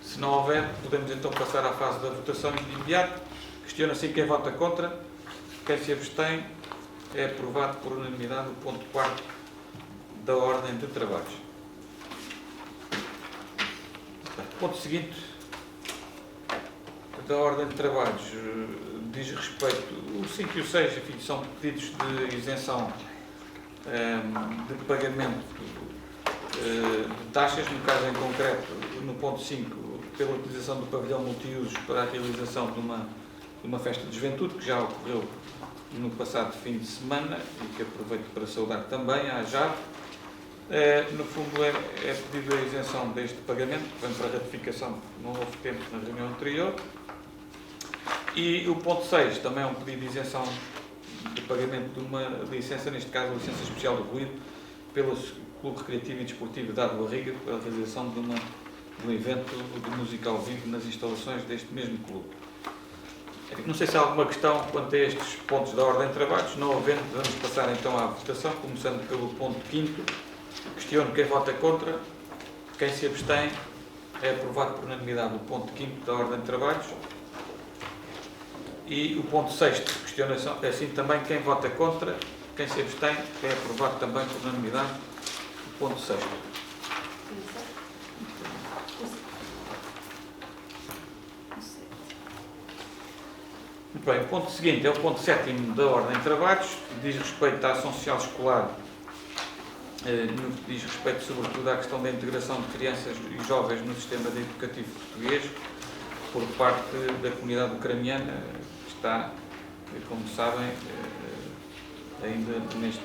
Se não houver, podemos então passar à fase da votação de imediato. Questiono assim quem vota contra, quem se abstém. É aprovado por unanimidade o ponto 4º da ordem de trabalhos. Ponto seguinte da ordem de trabalhos diz respeito, o 5 e o 6, enfim, são pedidos de isenção de pagamento de taxas, no caso em concreto, no ponto 5, pela utilização do pavilhão multiusos para a realização de uma festa de juventude, que já ocorreu no passado fim de semana e que aproveito para saudar também à JAV. No fundo é pedido a isenção deste pagamento, vem para ratificação, não houve tempo na reunião anterior. E o ponto 6 também é um pedido de isenção de pagamento de uma licença, neste caso a licença especial do ruído, pelo Clube Recreativo e Desportivo de Água Barriga, pela realização de um evento de música ao vivo nas instalações deste mesmo clube. Não sei se há alguma questão quanto a estes pontos da ordem de trabalhos. Não havendo, vamos passar então à votação, começando pelo ponto 5º. Questiono quem vota contra, quem se abstém. É aprovado por unanimidade o ponto 5º da ordem de trabalhos. E o ponto 6º, questiono assim também quem vota contra, quem se abstém. É aprovado também por unanimidade o ponto 6º. Muito bem, o ponto seguinte é o ponto 7º da ordem de trabalhos, que diz respeito à ação social escolar, diz respeito sobretudo à questão da integração de crianças e jovens no sistema educativo português por parte da comunidade ucraniana, que está, como sabem, ainda neste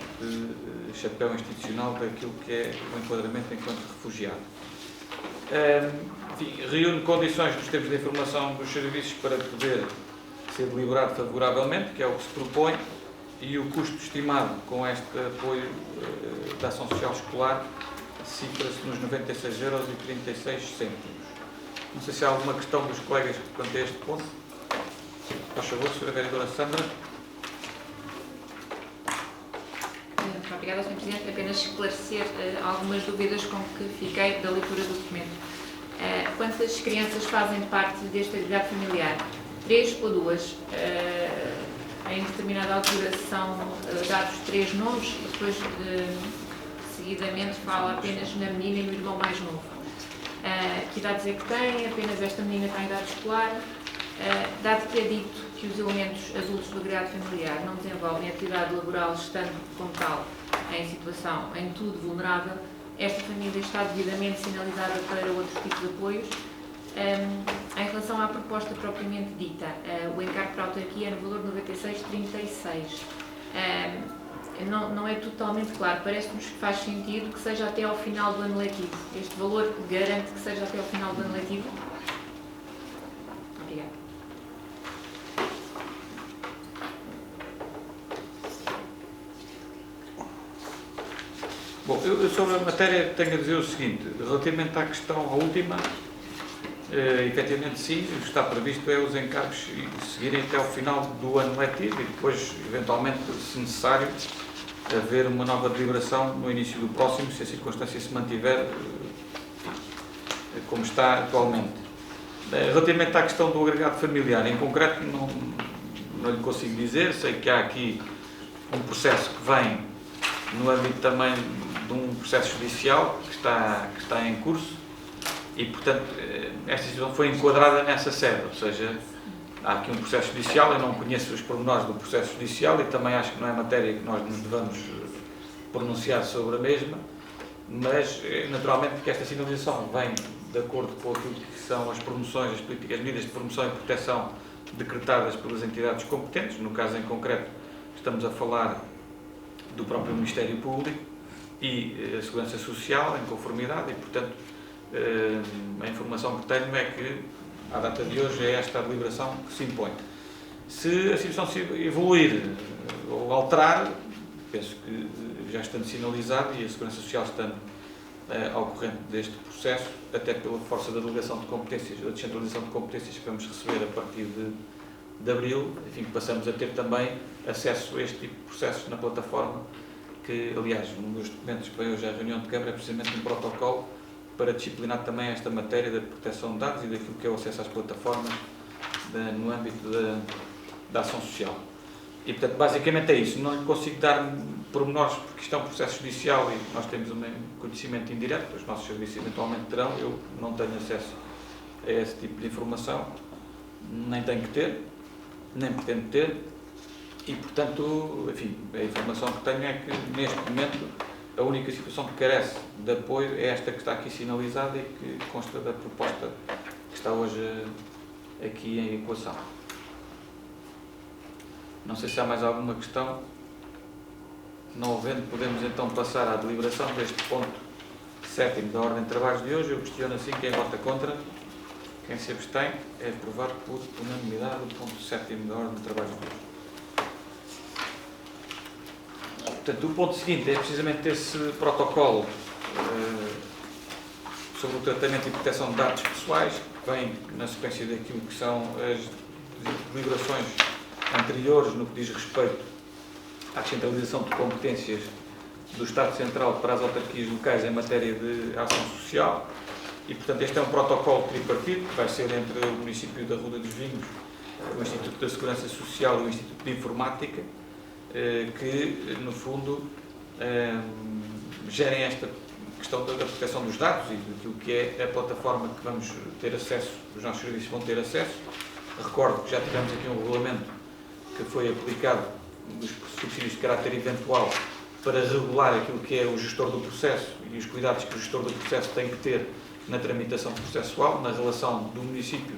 chapéu institucional daquilo que é o enquadramento enquanto refugiado. Enfim, reúne condições nos termos de informação dos serviços para poder ser deliberado favoravelmente, que é o que se propõe, e o custo estimado com este apoio da ação social escolar cifra-se nos 96,36 €. Não sei se há alguma questão dos colegas quanto a este ponto. Por favor, Sra. Vereadora Sandra. Muito obrigada, Sr. Presidente. Apenas esclarecer algumas dúvidas com que fiquei da leitura do documento. Quantas crianças fazem parte deste agregado familiar? 3 ou 2? Em determinada altura são dados 3 nomes e depois seguidamente fala apenas na menina e no irmão mais novo. Que idades é que tem? Apenas esta menina está em idade escolar. Dado que é dito que os elementos adultos do agregado familiar não desenvolvem atividade laboral estando como tal em situação em tudo vulnerável, esta família está devidamente sinalizada para outros tipos de apoios. Em relação à proposta propriamente dita, o encargo para a autarquia é no valor de 96,36. Não é totalmente claro, parece-nos que faz sentido que seja até ao final do ano letivo. Este valor garante que seja até ao final do ano letivo? Obrigada. Bom, eu sobre a matéria tenho a dizer o seguinte, relativamente à questão, à última, efetivamente sim, o que está previsto é os encargos seguirem até ao final do ano letivo e depois, eventualmente, se necessário, haver uma nova deliberação no início do próximo, se a circunstância se mantiver como está atualmente. Relativamente à questão do agregado familiar, em concreto, não lhe consigo dizer. Sei que há aqui um processo que vem no âmbito também de um processo judicial que está em curso e, portanto, esta situação foi enquadrada nessa sede, ou seja, há aqui um processo judicial, eu não conheço os pormenores do processo judicial e também acho que não é matéria que nós nos devamos pronunciar sobre a mesma, mas, naturalmente, que esta sinalização vem de acordo com aquilo que são as promoções, as políticas, as medidas de promoção e proteção decretadas pelas entidades competentes. No caso em concreto, estamos a falar do próprio Ministério Público e a Segurança Social, em conformidade, e, portanto, a informação que tenho é que, à data de hoje, é esta a deliberação que se impõe. Se a situação se evoluir ou alterar, penso que já estando sinalizado e a Segurança Social estando ao corrente deste processo, até pela força da delegação de competências, da descentralização de competências que vamos receber a partir de abril, enfim, passamos a ter também acesso a este tipo de processos na plataforma, que, aliás, um dos documentos que veio hoje à reunião de Câmara é precisamente um protocolo para disciplinar também esta matéria da proteção de dados e daquilo que é o acesso às plataformas no âmbito da ação social. E, portanto, basicamente é isso. Não lhe consigo dar pormenores porque isto é um processo judicial e nós temos um conhecimento indireto, os nossos serviços eventualmente terão, eu não tenho acesso a esse tipo de informação, nem tenho que ter, nem pretendo ter, e, portanto, enfim, a informação que tenho é que, neste momento, a única situação que carece de apoio é esta que está aqui sinalizada e que consta da proposta que está hoje aqui em equação. Não sei se há mais alguma questão. Não havendo, podemos então passar à deliberação deste ponto 7º da ordem de trabalhos de hoje. Eu questiono assim quem vota contra. Quem se abstém é aprovado por unanimidade o ponto 7º da ordem de trabalhos de hoje. Portanto, o ponto seguinte é precisamente esse protocolo sobre o tratamento e proteção de dados pessoais, que vem na sequência daquilo que são as deliberações anteriores no que diz respeito à descentralização de competências do Estado Central para as autarquias locais em matéria de ação social. E, portanto, este é um protocolo tripartite que vai ser entre o município da Ruda dos Vinhos, o Instituto da Segurança Social e o Instituto de Informática, que, no fundo, gerem esta questão da proteção dos dados e daquilo que é a plataforma que vamos ter acesso, os nossos serviços vão ter acesso. Recordo que já tivemos aqui um regulamento que foi aplicado dos subsídios de caráter eventual para regular aquilo que é o gestor do processo e os cuidados que o gestor do processo tem que ter na tramitação processual, na relação do município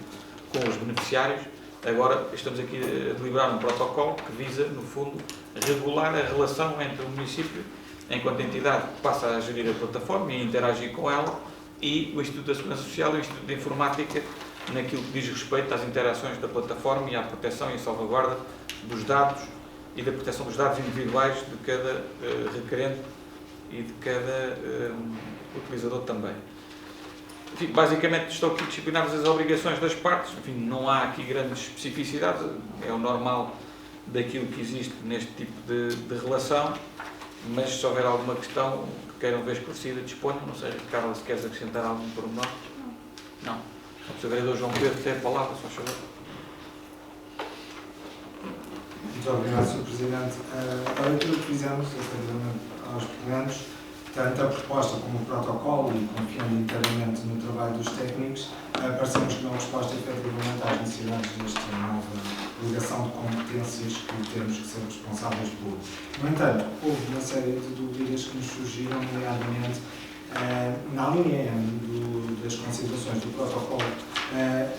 com os beneficiários. Agora estamos aqui a deliberar um protocolo que visa, no fundo, regular a relação entre o município, enquanto entidade que passa a gerir a plataforma e interagir com ela, e o Instituto da Segurança Social e o Instituto de Informática, naquilo que diz respeito às interações da plataforma e à proteção e salvaguarda dos dados e da proteção dos dados individuais de cada requerente e de cada utilizador também. Enfim, basicamente estão aqui disciplinadas as obrigações das partes. Enfim, não há aqui grandes especificidades, é o normal daquilo que existe neste tipo de relação, mas se houver alguma questão que queiram ver esclarecida, disponham. Não sei, Carla, se queres acrescentar algum pormenor? Não. O Sr. Vereador João Pedro tem a palavra, se faz favor. Muito obrigado, Sr. Presidente. A leitura que fizemos, relativamente aos documentos, tanto a proposta como o protocolo, e confiando inteiramente no trabalho dos técnicos, parecemos que não resposta efetivamente às necessidades desta nova delegação de competências que temos que ser responsáveis por. No entanto, houve uma série de dúvidas que nos surgiram, nomeadamente na linha M das considerações do protocolo. É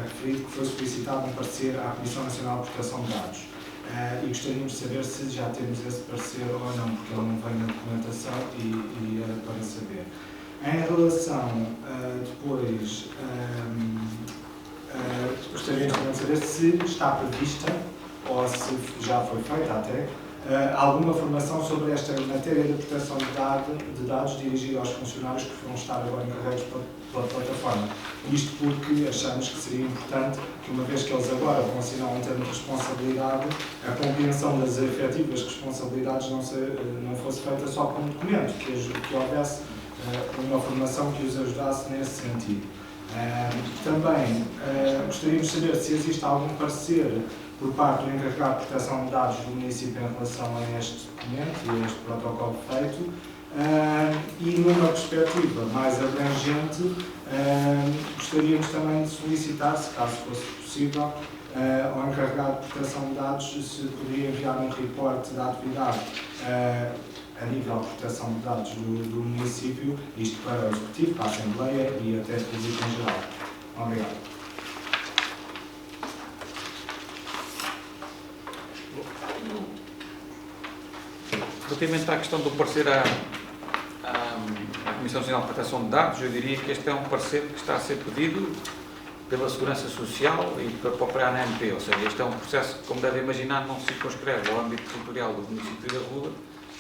referido que foi solicitado um parecer à Comissão Nacional de Proteção de Dados. E gostaríamos de saber se já temos esse parecer ou não, porque ele não vem na documentação e era para saber. Em relação, depois, gostaríamos também de saber se está prevista, ou se já foi feita até, alguma formação sobre esta matéria da proteção de dados dirigida aos funcionários que vão estar agora encarregados pela plataforma. Isto porque achamos que seria importante que, uma vez que eles agora vão assinar um termo de responsabilidade, a compreensão das efetivas responsabilidades não fosse feita só com um documento, que houvesse uma formação que os ajudasse nesse sentido. Também gostaríamos de saber se existe algum parecer por parte do encarregado de proteção de dados do município em relação a este documento e a este protocolo feito, e numa perspectiva mais abrangente, gostaríamos também de solicitar, se caso fosse possível, ao encarregado de proteção de dados se poderia enviar um reporte da atividade a nível de proteção de dados do município, isto para o Executivo, para a Assembleia e até o Público em geral. Obrigado. Relativamente à questão do parecer à Comissão Nacional de Proteção de Dados, eu diria que este é um parecer que está a ser pedido pela Segurança Social e para a própria ANMP, ou seja, este é um processo que, como devem imaginar, não se circunscreve ao âmbito territorial do município da Rua.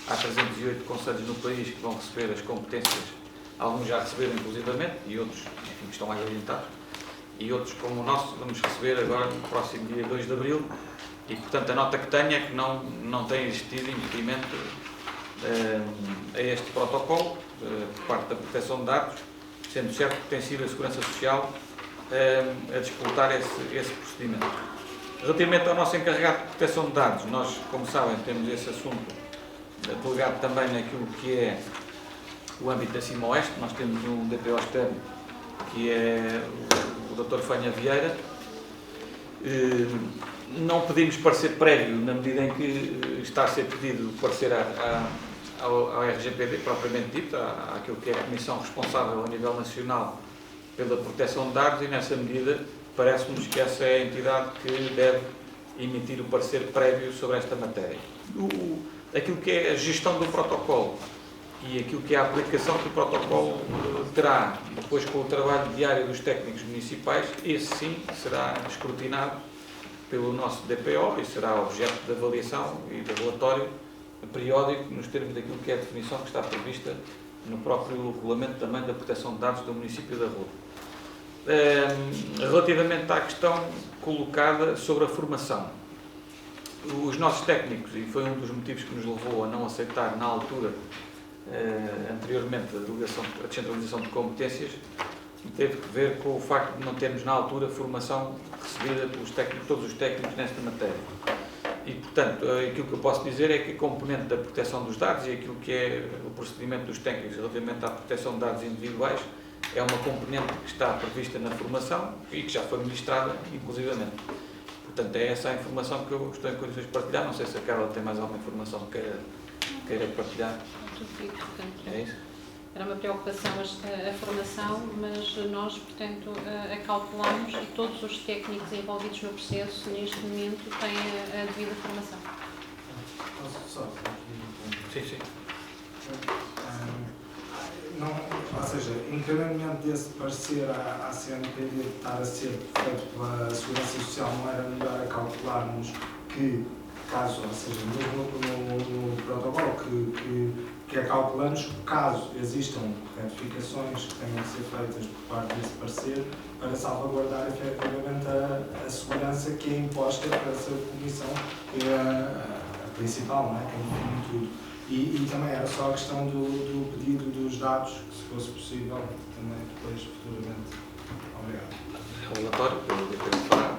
Há 308 concelhos no país que vão receber as competências, alguns já receberam inclusivamente, e outros, enfim, que estão mais orientados, e outros, como o nosso, vamos receber agora no próximo dia 2 de Abril, e, portanto, a nota que tenho é que não tem existido impedimento a este protocolo por parte da proteção de dados, sendo certo que tem sido a Segurança Social a disputar esse procedimento. Relativamente ao nosso encarregado de proteção de dados, nós, como sabem, temos esse assunto delegado também naquilo que é o âmbito da CIMA-Oeste. Nós temos um DPO externo que é o Dr. Fanha Vieira. Não pedimos parecer prévio na medida em que está a ser pedido parecer ao RGPD, propriamente dito, àquilo que é a Comissão responsável a nível nacional pela proteção de dados, e nessa medida parece-nos que essa é a entidade que deve emitir o parecer prévio sobre esta matéria. Aquilo que é a gestão do protocolo e aquilo que é a aplicação que o protocolo terá, depois com o trabalho diário dos técnicos municipais, esse sim será escrutinado pelo nosso DPO e será objeto de avaliação e de relatório periódico nos termos daquilo que é a definição que está prevista no próprio regulamento também da proteção de dados do município da Rua. Relativamente à questão colocada sobre a formação, os nossos técnicos, e foi um dos motivos que nos levou a não aceitar na altura, anteriormente, a descentralização de competências, teve que ver com o facto de não termos na altura formação recebida pelos técnicos, todos os técnicos nesta matéria. E, portanto, aquilo que eu posso dizer é que a componente da proteção dos dados e aquilo que é o procedimento dos técnicos relativamente à proteção de dados individuais é uma componente que está prevista na formação e que já foi ministrada, inclusivamente. Portanto, é essa a informação que eu estou em condições de partilhar. Não sei se a Carla tem mais alguma informação que queira partilhar. É isso? Era uma preocupação a formação, mas nós, portanto, acautelamos e todos os técnicos envolvidos no processo, neste momento, têm a devida formação. Sim, sim. Ou seja, encaminhamento desse parecer à CNPD estar a ser feito pela Segurança Social, não era melhor acautelarmos que, caso, ou seja, no protocolo que acautelamos, caso existam retificações que tenham que ser feitas por parte desse parecer, para salvaguardar efetivamente a segurança que é imposta para essa comissão, que é a principal, não é? Que define tudo. E também era só a questão do pedido dos dados, que se fosse possível, também depois, futuramente. Obrigado. O relatório, pelo DPO fará.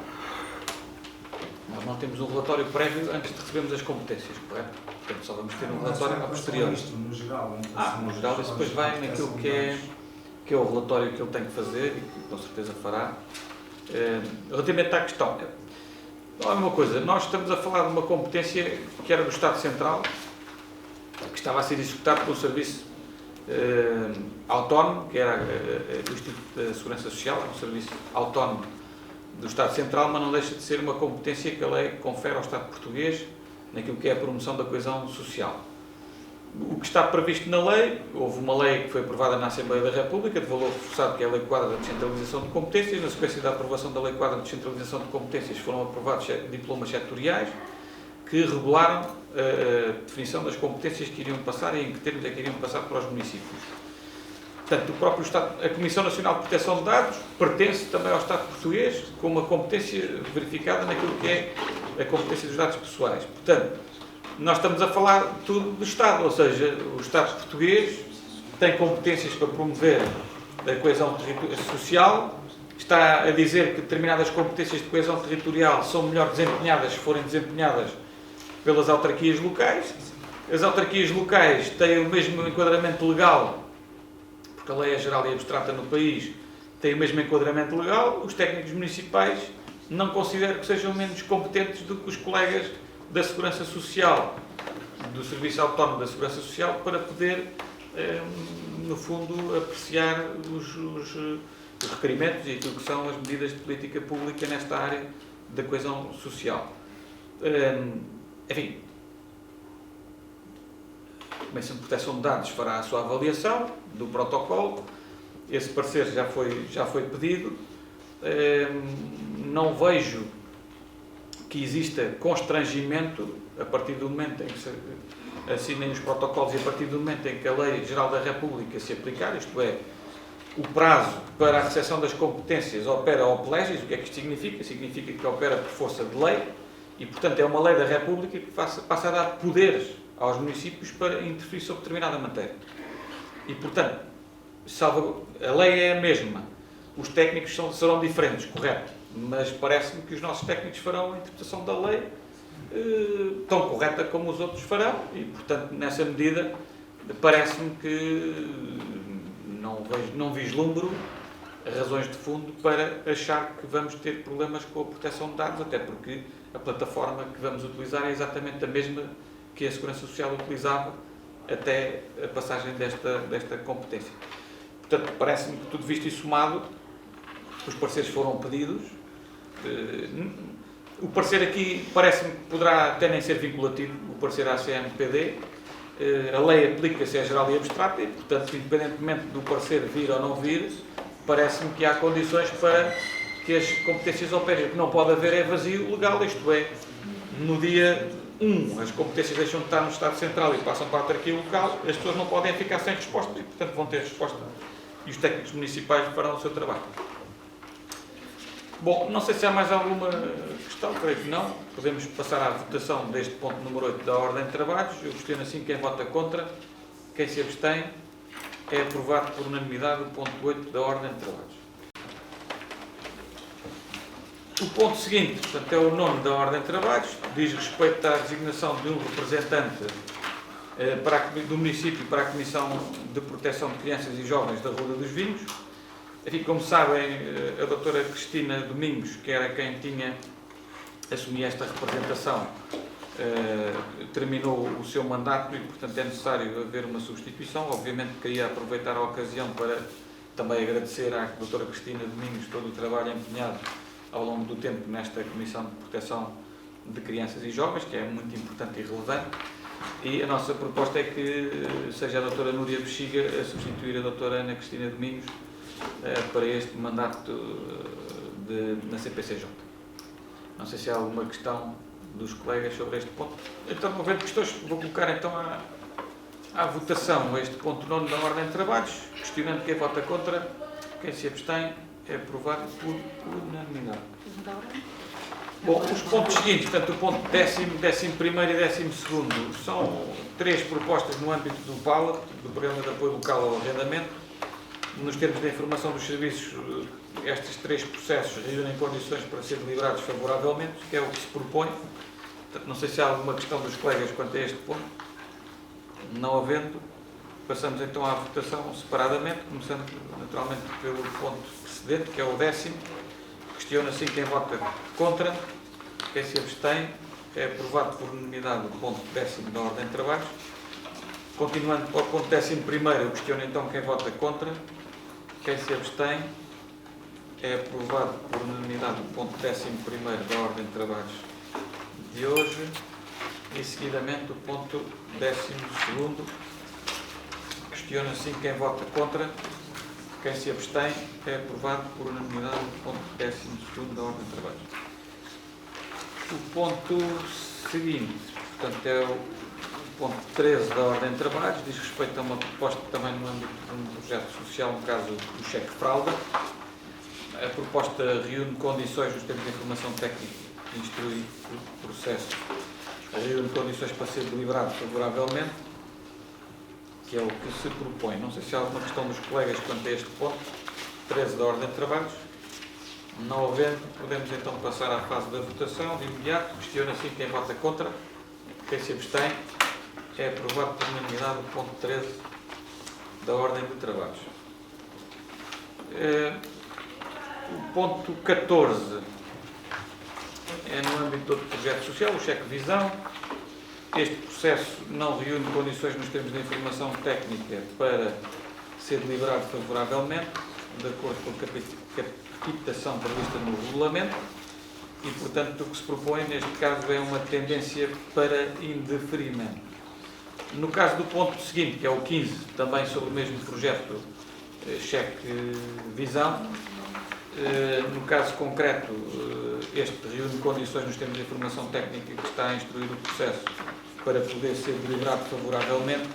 Nós não temos um relatório prévio antes de recebermos as competências, correto? Portanto, só vamos ter um relatório a posteriori. No geral, no geral, isso depois vai naquilo que é o relatório que ele tem que fazer e que com certeza fará. Relativamente à questão, olha uma coisa, nós estamos a falar de uma competência que era do Estado Central, que estava a ser executado pelo Serviço Autónomo, que era do Instituto da Segurança Social, um serviço autónomo do Estado Central, mas não deixa de ser uma competência que a lei confere ao Estado português naquilo que é a promoção da coesão social. O que está previsto na lei, houve uma lei que foi aprovada na Assembleia da República, de valor reforçado, que é a Lei Quadro da Descentralização de Competências. Na sequência da aprovação da Lei Quadro da Descentralização de Competências foram aprovados diplomas setoriais, que regularam a definição das competências que iriam passar e em que termos é que iriam passar para os municípios. Portanto, o próprio Estado, a Comissão Nacional de Proteção de Dados pertence também ao Estado português com uma competência verificada naquilo que é a competência dos dados pessoais. Portanto, nós estamos a falar tudo do Estado, ou seja, o Estado português tem competências para promover a coesão social, está a dizer que determinadas competências de coesão territorial são melhor desempenhadas se forem desempenhadas pelas autarquias locais. As autarquias locais têm o mesmo enquadramento legal, porque a lei é geral e abstrata no país, têm o mesmo enquadramento legal. Os técnicos municipais não considero que sejam menos competentes do que os colegas da Segurança Social, do Serviço Autónomo da Segurança Social, para poder, no fundo, apreciar os requerimentos e aquilo que são as medidas de política pública nesta área da coesão social. Enfim, a Comissão de Proteção de Dados fará a sua avaliação do protocolo. Esse parecer já foi pedido. Não vejo que exista constrangimento a partir do momento em que se assinem os protocolos e a partir do momento em que a Lei Geral da República se aplicar, isto é, o prazo para a recepção das competências opera op legis. O que é que isto significa? Significa que opera por força de lei e, portanto, é uma lei da República que passa a dar poderes aos municípios para interferir sobre determinada matéria. E, portanto, a lei é a mesma, os técnicos serão diferentes, correto? Mas parece-me que os nossos técnicos farão a interpretação da lei tão correta como os outros farão e, portanto, nessa medida, parece-me que não vislumbro razões de fundo para achar que vamos ter problemas com a proteção de dados, até porque a plataforma que vamos utilizar é exatamente a mesma que a Segurança Social utilizava até a passagem desta competência. Portanto, parece-me que tudo visto e somado, os pareceres foram pedidos. O parecer aqui parece-me que poderá até nem ser vinculativo, o parecer à CMPD. A lei aplica-se à geral e abstrata e, portanto, independentemente do parecer vir ou não vir, parece-me que há condições para que as competências operem. O que não pode haver é vazio legal, isto é, no dia 1 as competências deixam de estar no Estado Central e passam para a autarquia local, as pessoas não podem ficar sem resposta e, portanto, vão ter resposta. E os técnicos municipais farão o seu trabalho. Bom, não sei se há mais alguma questão, creio que não. Podemos passar à votação deste ponto número 8 da ordem de trabalhos. Eu questiono assim quem vota contra, quem se abstém. É aprovado por unanimidade o ponto 8 da ordem de trabalhos. O ponto seguinte, portanto, é o 9º da ordem de trabalhos, diz respeito à designação de um representante do município para a Comissão de Proteção de Crianças e Jovens da Ruda dos Vinhos. Enfim, como sabem, a doutora Cristina Domingos, que era quem tinha assumido esta representação, terminou o seu mandato e, portanto, é necessário haver uma substituição. Obviamente, queria aproveitar a ocasião para também agradecer à doutora Cristina Domingos todo o trabalho empenhado ao longo do tempo nesta Comissão de Proteção de Crianças e Jovens, que é muito importante e relevante. E a nossa proposta é que seja a doutora Núria Bexiga a substituir a doutora Ana Cristina Domingos para este mandato na CPCJ. Não sei se há alguma questão dos colegas sobre este ponto. Então, não havendo questões, vou colocar então à votação este ponto 9 da ordem de trabalhos, questionando quem vota contra, quem se abstém, é aprovado por unanimidade. Bom, os pontos seguintes, portanto, o ponto 10º, 11º e 12º, são 3 propostas no âmbito do PALA, do Programa de Apoio Local ao Arrendamento. Nos termos da informação dos serviços, estes 3 processos reúnem condições para serem deliberados favoravelmente, que é o que se propõe. Portanto, não sei se há alguma questão dos colegas quanto a este ponto. Não havendo, passamos então à votação separadamente, começando naturalmente pelo ponto precedente, que é o 10º. Questiona assim quem vota contra, quem se abstém. É aprovado por unanimidade o ponto 10º da ordem de trabalhos. Continuando para o ponto 11º, eu questiono então quem vota contra, quem se abstém. É aprovado por unanimidade o ponto 11º da ordem de trabalhos de hoje. E seguidamente o ponto 12º. Questiono assim quem vota contra, quem se abstém. É aprovado por unanimidade o ponto 12º da ordem de trabalhos. O ponto seguinte, portanto, é o ponto 13 da ordem de trabalhos, diz respeito a uma proposta também no âmbito de um projeto social, no caso do cheque-fralda. A proposta reúne condições nos termos de informação técnica que instrui o processo, reúne condições para ser deliberado favoravelmente, que é o que se propõe. Não sei se há alguma questão dos colegas quanto a este ponto, 13 da ordem de trabalhos. Não havendo, podemos então passar à fase da votação de imediato. Questiono assim quem vota contra, quem se abstém. É aprovado por unanimidade o ponto 13 da ordem de trabalhos. O ponto 14 é no âmbito do projeto social, o cheque visão. Este processo não reúne condições nos termos de informação técnica para ser deliberado favoravelmente, de acordo com a captação prevista no regulamento, e, portanto, o que se propõe neste caso é uma tendência para indeferimento. No caso do ponto seguinte, que é o 15, também sobre o mesmo projeto, cheque visão, no caso concreto, este reúne condições nos termos de informação técnica que está a instruir o processo para poder ser deliberado favoravelmente,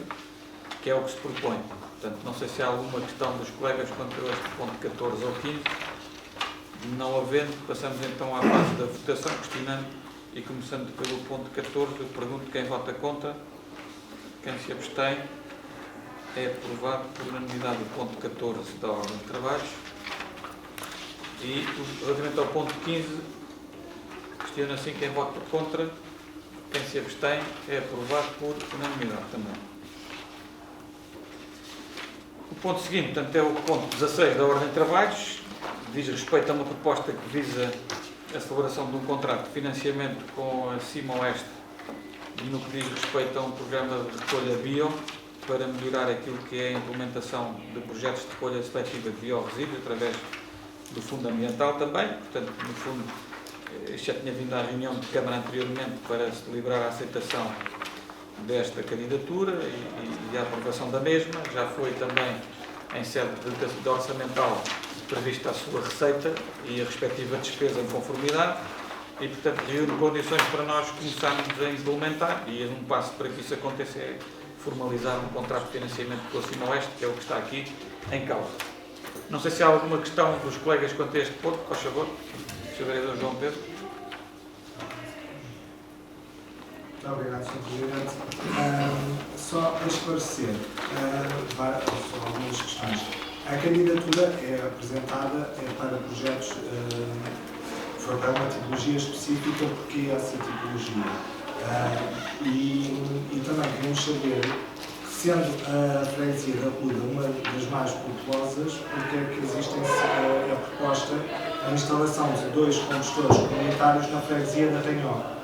que é o que se propõe. Portanto, não sei se há alguma questão dos colegas quanto a este ponto 14 ou 15. Não havendo, passamos então à fase da votação, questionando e começando pelo ponto 14, eu pergunto quem vota contra, quem se abstém. É aprovado por unanimidade o ponto 14 da ordem de trabalhos. E, relativamente ao ponto 15, questiono assim quem vota contra, quem se abstém. É aprovado por unanimidade também. O ponto seguinte, portanto, é o ponto 16 da ordem de trabalhos, diz respeito a uma proposta que visa a celebração de um contrato de financiamento com a Cima-Oeste no que diz respeito a um programa de recolha bio para melhorar aquilo que é a implementação de projetos de recolha seletiva de biorresíduos através do Fundo Ambiental também. Portanto, no fundo, isto já tinha vindo à reunião de Câmara anteriormente para se deliberar a aceitação desta candidatura e a aprovação da mesma. Já foi também em sede de orçamental prevista a sua receita e a respectiva despesa em conformidade e, portanto, reúne condições para nós começarmos a implementar, e um passo para que isso aconteça é formalizar um contrato de financiamento com a Cima-Oeste, que é o que está aqui em causa. Não sei se há alguma questão dos colegas quanto a este ponto, por favor, Sr. Vereador João Pedro. Muito obrigado, Sr. Presidente. Só a esclarecer só algumas questões. A candidatura é apresentada para projetos, foi para uma tipologia específica, porque essa tipologia. E também queremos saber, sendo a freguesia da Ruda uma das mais populosas, porque é que existe a proposta a instalação de 2 compostores comunitários na freguesia da Ranhoca,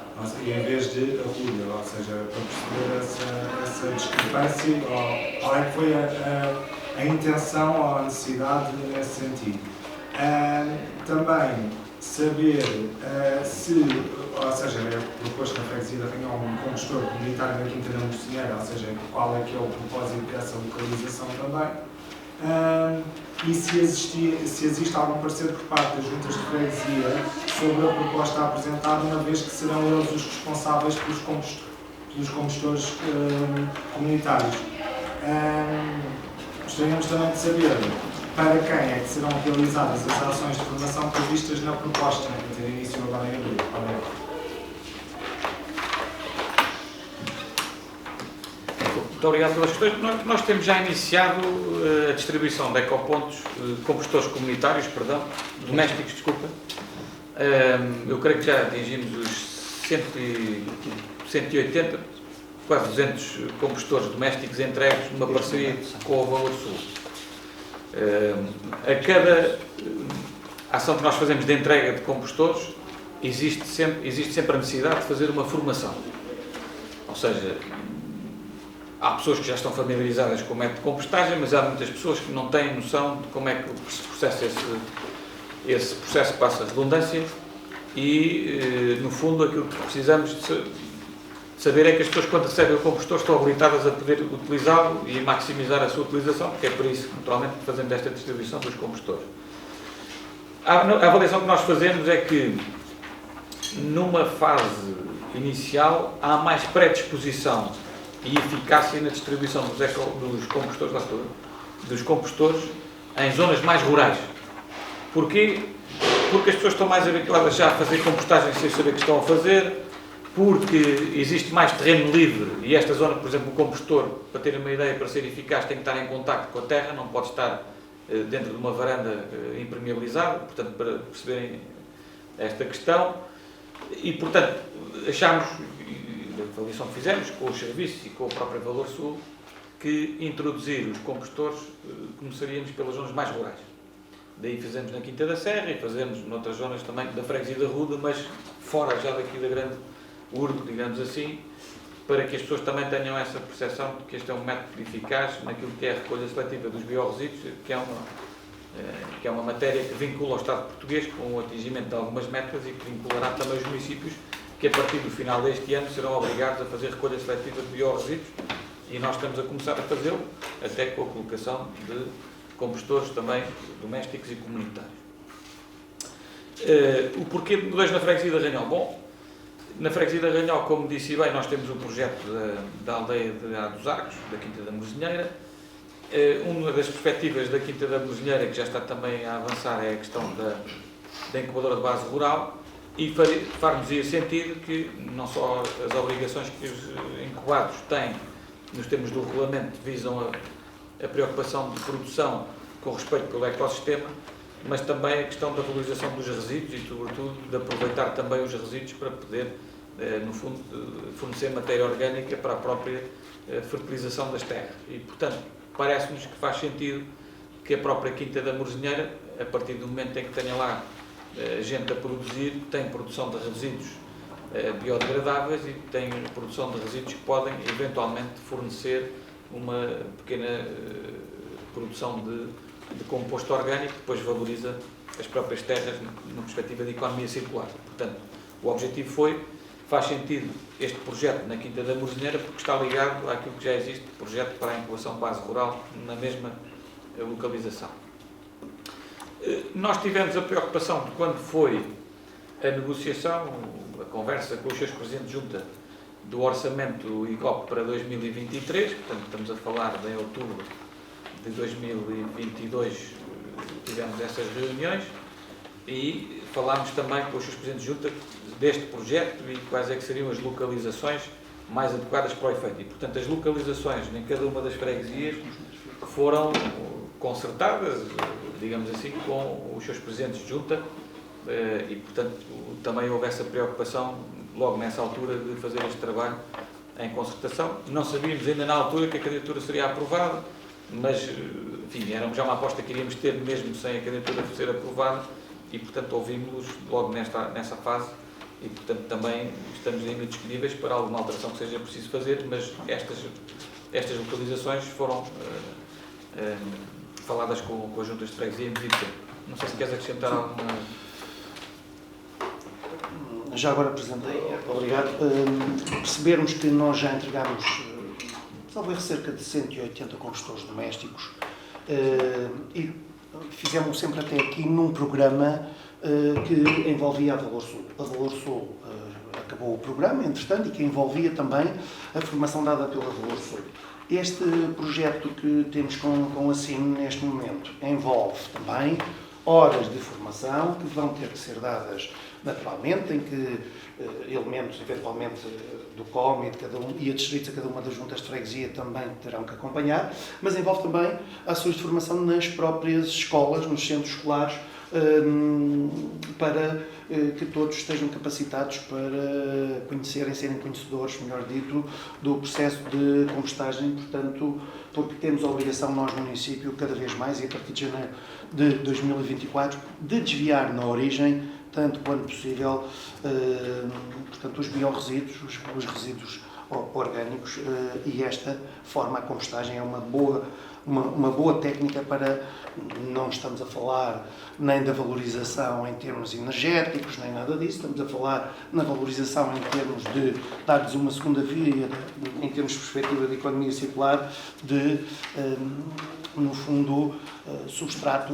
em vez de a Ruda, ou seja, para perceber essa discrepância, qual é que foi a intenção ou a necessidade nesse sentido. Também saber se, ou seja, é proposto na freguesia da Ranhoca um compostor comunitário na Quinta da Mocinheira, ou seja, qual é que é o propósito dessa localização também. E se existe algum parecer por parte das juntas de freguesia sobre a proposta apresentada, uma vez que serão eles os responsáveis pelos compostores comunitários. Gostaríamos também de saber para quem é que serão realizadas as ações de formação previstas na proposta, que tem início agora em abril. Muito obrigado pelas questões. Nós temos já iniciado a distribuição de ecopontos, compostores comunitários, domésticos, desculpa. Eu creio que já atingimos os 180, quase 200 compostores domésticos entregues numa parceria com o Valor Sul. A cada ação que nós fazemos de entrega de compostores, existe sempre a necessidade de fazer uma formação. Ou seja, há pessoas que já estão familiarizadas com o método de compostagem, mas há muitas pessoas que não têm noção de como é que se processa esse processo, passa a redundância, e, no fundo, aquilo que precisamos de saber é que as pessoas, quando recebem o compostor, estão habilitadas a poder utilizá-lo e maximizar a sua utilização, porque é por isso, naturalmente, que fazemos esta distribuição dos compostores. A avaliação que nós fazemos é que, numa fase inicial, há mais predisposição e eficácia na distribuição dos compostores em zonas mais rurais. Porquê? Porque as pessoas estão mais habituadas já a fazer compostagem sem saber o que estão a fazer, porque existe mais terreno livre e esta zona, por exemplo, o compostor, para terem uma ideia, para ser eficaz, tem que estar em contacto com a terra, não pode estar dentro de uma varanda impermeabilizada, portanto, para perceberem esta questão. E, portanto, achámos, a avaliação que fizemos com os serviços e com o próprio Valor Sul, que introduzir os compostores começaríamos pelas zonas mais rurais. Daí fazemos na Quinta da Serra e fazemos noutras zonas também da Freguesia da Ruda, mas fora já daqui da grande urbe, digamos assim, para que as pessoas também tenham essa percepção de que este é um método eficaz naquilo que é a recolha seletiva dos biorresíduos, que é uma matéria que vincula o Estado português com o atingimento de algumas metas e que vinculará também os municípios que a partir do final deste ano serão obrigados a fazer recolha seletiva de biorresíduos e nós estamos a começar a fazê-lo, até com a colocação de compostores também domésticos e comunitários. O porquê de mudez na Freguesia da Ranhol? Bom, na Freguesia da Ranhol, como disse bem, nós temos o projeto da aldeia de A dos Arcos, da Quinta da Mozinheira. Uma das perspectivas da Quinta da Mozinheira, que já está também a avançar, é a questão da incubadora de base rural e far-nos-ia sentido que não só as obrigações que os incubados têm nos termos do regulamento visam a preocupação de produção com respeito pelo ecossistema, mas também a questão da valorização dos resíduos e, sobretudo, de aproveitar também os resíduos para poder, no fundo, fornecer matéria orgânica para a própria fertilização das terras. E, portanto, parece-nos que faz sentido que a própria Quinta da Mozinheira, a partir do momento em que tenha lá gente a produzir, tem produção de resíduos biodegradáveis e tem produção de resíduos que podem, eventualmente, fornecer uma pequena produção de composto orgânico que depois valoriza as próprias terras na perspectiva de economia circular. Portanto, o objetivo faz sentido este projeto na Quinta da Mozinheira porque está ligado àquilo que já existe, projeto para a incubação base rural na mesma localização. Nós tivemos a preocupação de quando foi a negociação, a conversa com os seus presidentes de junta do orçamento IGOP para 2023, portanto estamos a falar de outubro de 2022, tivemos essas reuniões e falámos também com os seus presidentes de junta deste projeto e quais é que seriam as localizações mais adequadas para o efeito. E, portanto, as localizações em cada uma das freguesias foram concertadas, digamos assim, com os seus presidentes de junta e, portanto, também houve essa preocupação logo nessa altura de fazer este trabalho em concertação. Não sabíamos ainda na altura que a candidatura seria aprovada, mas, enfim, era já uma aposta que iríamos ter mesmo sem a candidatura ser aprovada e, portanto, ouvimos-los logo nessa fase e, portanto, também estamos ainda disponíveis para alguma alteração que seja preciso fazer, mas estas localizações foram faladas com as juntas de freguesia em devido tempo. Não sei se queres acrescentar alguma... Já agora apresentei, obrigado. Percebermos que nós já entregámos talvez cerca de 180 compostores domésticos e fizemos sempre até aqui num programa que envolvia a Valor Sul. A Valor Sul acabou o programa, entretanto, e que envolvia também a formação dada pela Valor Sul. Este projeto que temos com a CIM neste momento envolve também horas de formação que vão ter que ser dadas naturalmente, em que elementos, eventualmente, do COM e adscritos a cada uma das juntas de freguesia também terão que acompanhar, mas envolve também ações de formação nas próprias escolas, nos centros escolares, para que todos estejam capacitados para conhecerem, serem conhecedores, melhor dito, do processo de compostagem, portanto, porque temos a obrigação, nós, município, cada vez mais, e a partir de janeiro de 2024, de desviar na origem, tanto quanto possível, portanto, os biorresíduos, os resíduos orgânicos, e esta forma, a compostagem é uma boa técnica para, não estamos a falar nem da valorização em termos energéticos, nem nada disso, estamos a falar na valorização em termos de dar-lhes uma segunda via, em termos de perspectiva de economia circular, de no fundo, substrato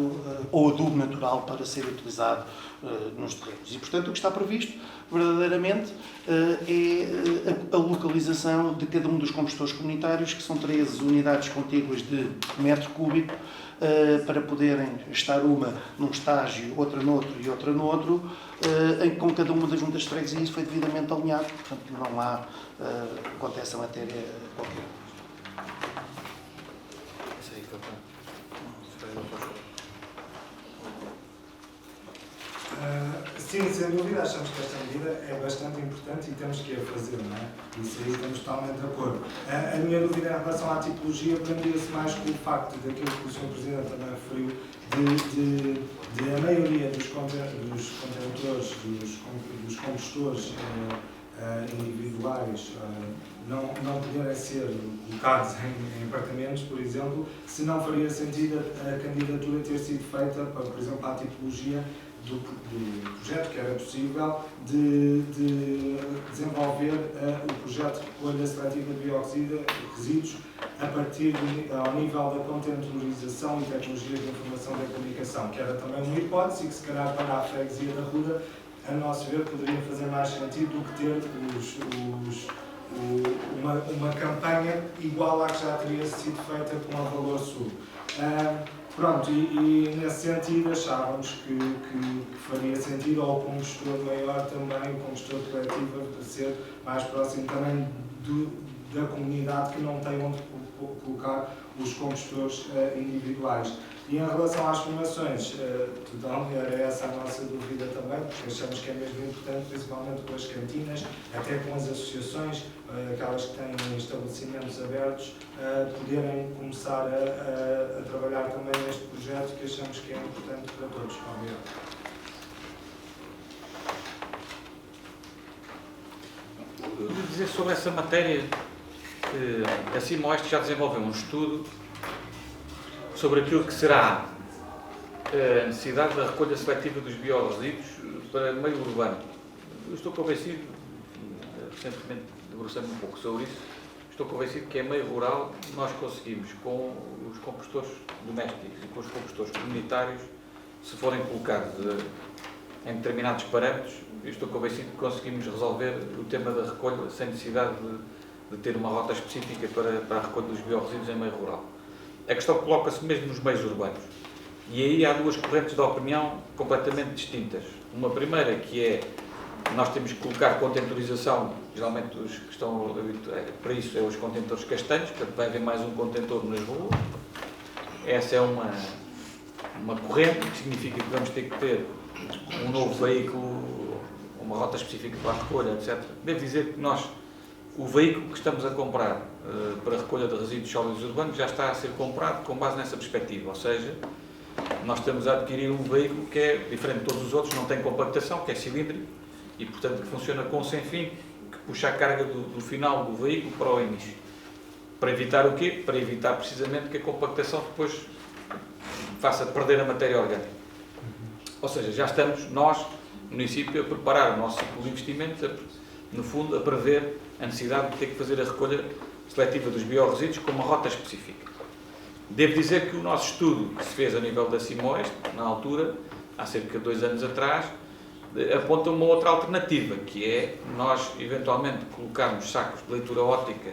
ou adubo natural para ser utilizado nos terrenos. E, portanto, o que está previsto, verdadeiramente, é a localização de cada um dos compostores comunitários, que são 13 unidades contíguas de metro cúbico, para poderem estar uma num estágio, outra noutro e outra noutro, em que com cada uma das juntas de freguesia isso foi devidamente alinhado, portanto não há, quanto a essa matéria, qualquer. Sim, sem dúvida, achamos que esta medida é bastante importante e temos que a fazer, não é? Isso aí estamos totalmente de acordo. A minha dúvida em relação à tipologia prendia-se mais com o facto daquilo que o Sr. Presidente também referiu, de a maioria dos contentores, dos combustores individuais não poderem ser colocados em apartamentos, por exemplo, se não faria sentido a candidatura ter sido feita para, por exemplo, a tipologia do projeto, que era possível, de desenvolver o projeto de recolha seletiva de resíduos a partir ao nível da contentorização e tecnologia de informação da comunicação, que era também uma hipótese e que, se calhar, para a freguesia da Ruda, a nosso ver, poderia fazer mais sentido do que ter uma campanha igual à que já teria sido feita com a Valor Sul. Pronto, e nesse sentido achávamos que faria sentido ao combustor maior também, o combustor coletivo, ser mais próximo também da comunidade que não tem onde colocar os combustores individuais. E em relação às formações, era essa a nossa dúvida também, porque achamos que é mesmo importante, principalmente com as cantinas, até com as associações, aquelas que têm estabelecimentos abertos, poderem começar a trabalhar também neste projeto, que achamos que é importante para todos. Obrigado. Dizer sobre essa matéria, a CIMOEST já desenvolveu um estudo sobre aquilo que será a necessidade da recolha seletiva dos biorresíduos para meio urbano. Eu estou convencido, recentemente debruçei-me um pouco sobre isso, estou convencido que é meio rural nós conseguimos, com os compostores domésticos e com os compostores comunitários, se forem colocados em determinados parâmetros, eu estou convencido que conseguimos resolver o tema da recolha sem necessidade de ter uma rota específica para a recolha dos biorresíduos em meio rural. A questão coloca-se mesmo nos meios urbanos. E aí há duas correntes de opinião completamente distintas. Uma primeira, que é nós temos que colocar contentorização, geralmente os que estão para isso é os contentores castanhos, portanto vai haver mais um contentor nas ruas. Essa é uma corrente, que significa que vamos ter que ter um novo veículo, uma rota específica para a recolha, etc. Devo dizer que nós, o veículo que estamos a comprar para a recolha de resíduos sólidos urbanos já está a ser comprado com base nessa perspectiva, ou seja, nós estamos a adquirir um veículo que é diferente de todos os outros, não tem compactação, que é cilíndrico e, portanto, que funciona com sem fim, que puxa a carga do final do veículo para o início. Para evitar o quê? Para evitar precisamente que a compactação depois faça perder a matéria orgânica. Ou seja, já estamos, nós, município, a preparar o nosso ciclo de investimentos, no fundo, a prever a necessidade de ter que fazer a recolha seletiva dos biorresíduos com uma rota específica. Devo dizer que o nosso estudo, que se fez a nível da CIMOEST, na altura, há cerca de 2 anos atrás, aponta uma outra alternativa, que é nós, eventualmente, colocarmos sacos de leitura óptica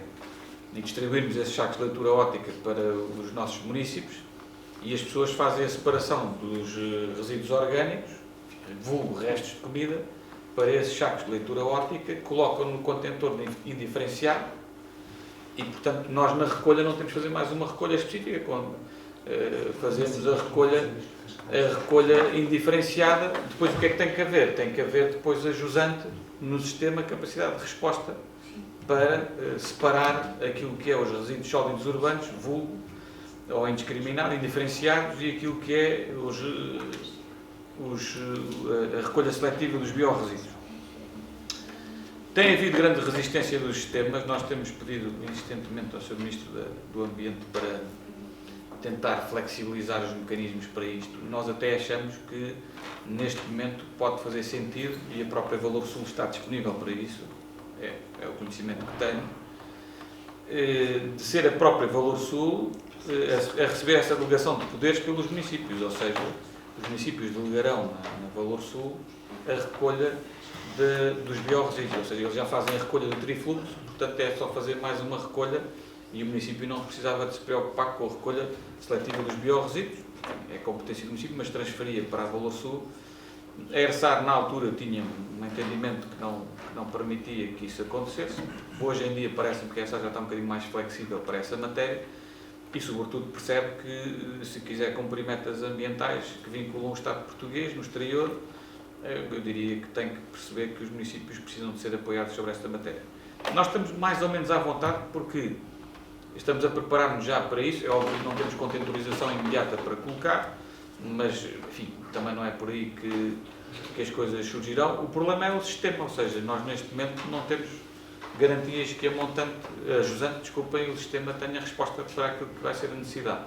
e distribuirmos esses sacos de leitura óptica para os nossos municípios e as pessoas fazem a separação dos resíduos orgânicos, vulgo restos de comida, para esses sacos de leitura óptica, colocam no contentor indiferenciado e, portanto, nós na recolha não temos que fazer mais uma recolha específica. Quando fazemos a recolha indiferenciada, depois o que é que tem que haver? Tem que haver depois a jusante no sistema capacidade de resposta para separar aquilo que é os resíduos sólidos urbanos, vulgo ou indiscriminado, indiferenciados, e aquilo que é a recolha seletiva dos biorresíduos. Tem havido grande resistência dos sistemas. Nós temos pedido insistentemente ao Sr. Ministro do Ambiente para tentar flexibilizar os mecanismos para isto. Nós até achamos que neste momento pode fazer sentido, e a própria Valor Sul está disponível para isso, é o conhecimento que tenho, de ser a própria Valor Sul a receber essa delegação de poderes pelos municípios, ou seja, os municípios delegarão na Valor Sul a recolha dos biorresíduos, ou seja, eles já fazem a recolha do trifluxo, portanto é só fazer mais uma recolha e o município não precisava de se preocupar com a recolha seletiva dos biorresíduos, é competência do município, mas transferia para a Valor Sul. A ERSAR, na altura, tinha um entendimento que não permitia que isso acontecesse. Hoje em dia parece-me que a ERSAR já está um bocadinho mais flexível para essa matéria e, sobretudo, percebe que, se quiser cumprir metas ambientais que vinculam o Estado português no exterior, eu diria que tem que perceber que os municípios precisam de ser apoiados sobre esta matéria. Nós estamos mais ou menos à vontade porque estamos a preparar-nos já para isso. É óbvio que não temos contentorização imediata para colocar, mas, enfim, também não é por aí que as coisas surgirão. O problema é o sistema, ou seja, nós neste momento não temos garantias que a jusante, desculpem, o sistema tenha resposta para aquilo que vai ser a necessidade.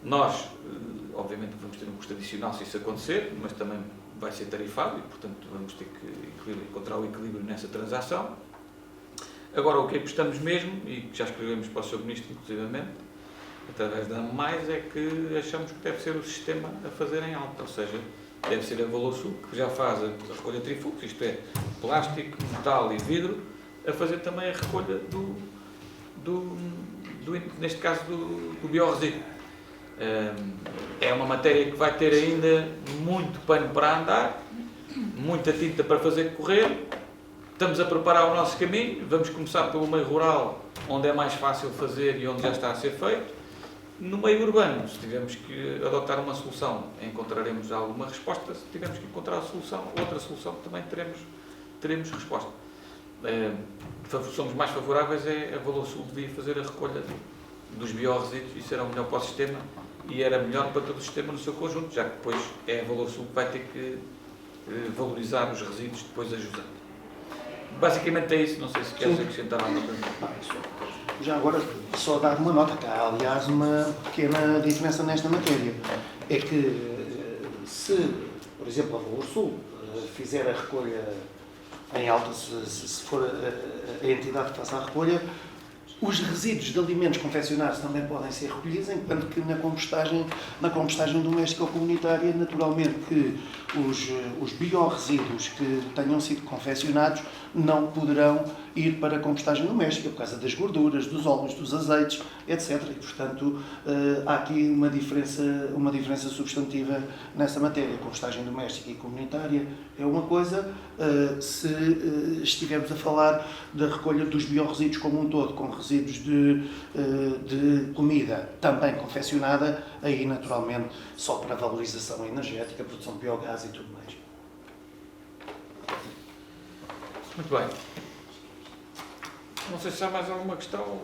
Nós, obviamente, vamos ter um custo adicional se isso acontecer, mas também vai ser tarifado e, portanto, vamos ter que encontrar o equilíbrio nessa transação. Agora, o que apostamos mesmo, e que já escrevemos para o Sr. Ministro, inclusivamente, através da AMAIS, é que achamos que deve ser o sistema a fazer em alta, ou seja, deve ser a Valor Sul, que já faz a recolha de trifluxo, isto é, plástico, metal e vidro, a fazer também a recolha neste caso, do biorresíduo. É uma matéria que vai ter ainda muito pano para andar, muita tinta para fazer correr. Estamos a preparar o nosso caminho, vamos começar pelo meio rural, onde é mais fácil fazer e onde já está a ser feito. No meio urbano, se tivermos que adotar uma solução, encontraremos alguma resposta. Se tivermos que encontrar outra solução, também teremos resposta. Somos mais favoráveis a Valor Sul devia fazer a recolha dos biorresíduos, isso era o melhor para o sistema e era melhor para todo o sistema no seu conjunto, já que depois é a Valor Sul que vai ter que valorizar os resíduos depois a jusante. Basicamente é isso, não sei se queres acrescentar alguma coisa. Já agora, só dar uma nota, que há, aliás, uma pequena diferença nesta matéria. É que, se, por exemplo, a Valor Sul fizer a recolha em alta, se for a entidade que faça a recolha, os resíduos de alimentos confeccionados também podem ser recolhidos, enquanto que na compostagem doméstica ou comunitária, naturalmente que os biorresíduos que tenham sido confeccionados não poderão ir para a compostagem doméstica por causa das gorduras, dos óleos, dos azeites, etc. E, portanto, há aqui uma diferença substantiva nessa matéria. A compostagem doméstica e comunitária é uma coisa, se estivermos a falar da recolha dos biorresíduos como um todo, com resíduos de comida também confeccionada, aí naturalmente só para valorização energética, produção de biogás e tudo mais. Muito bem. Não sei se há mais alguma questão.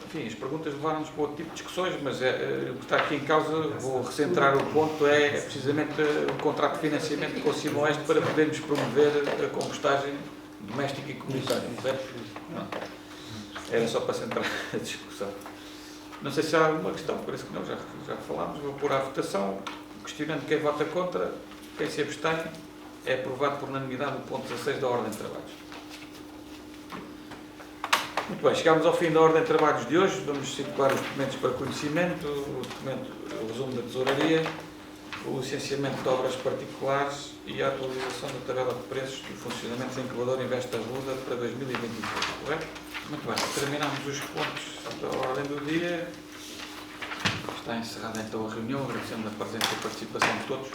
Enfim, as perguntas levaram-nos para outro tipo de discussões, mas o que está aqui em causa, vou recentrar o ponto, é precisamente o contrato de financiamento com o Simoeste para podermos promover a compostagem doméstica e comunitária. Não. Era só para centrar a discussão. Não sei se há alguma questão, parece que não, já falámos. Vou pôr à votação, questionando quem vota contra, quem se abstém. É aprovado por unanimidade o ponto 16 da Ordem de Trabalhos. Muito bem, chegámos ao fim da Ordem de Trabalhos de hoje. Vamos situar os documentos para conhecimento, o resumo da tesouraria, o licenciamento de obras particulares e a atualização da tabela de preços do funcionamento do incubador Investa Ajuda para 2023. Correto? Muito bem, terminamos os pontos da ordem do dia. Está encerrada então a reunião, agradecendo a presença e a participação de todos.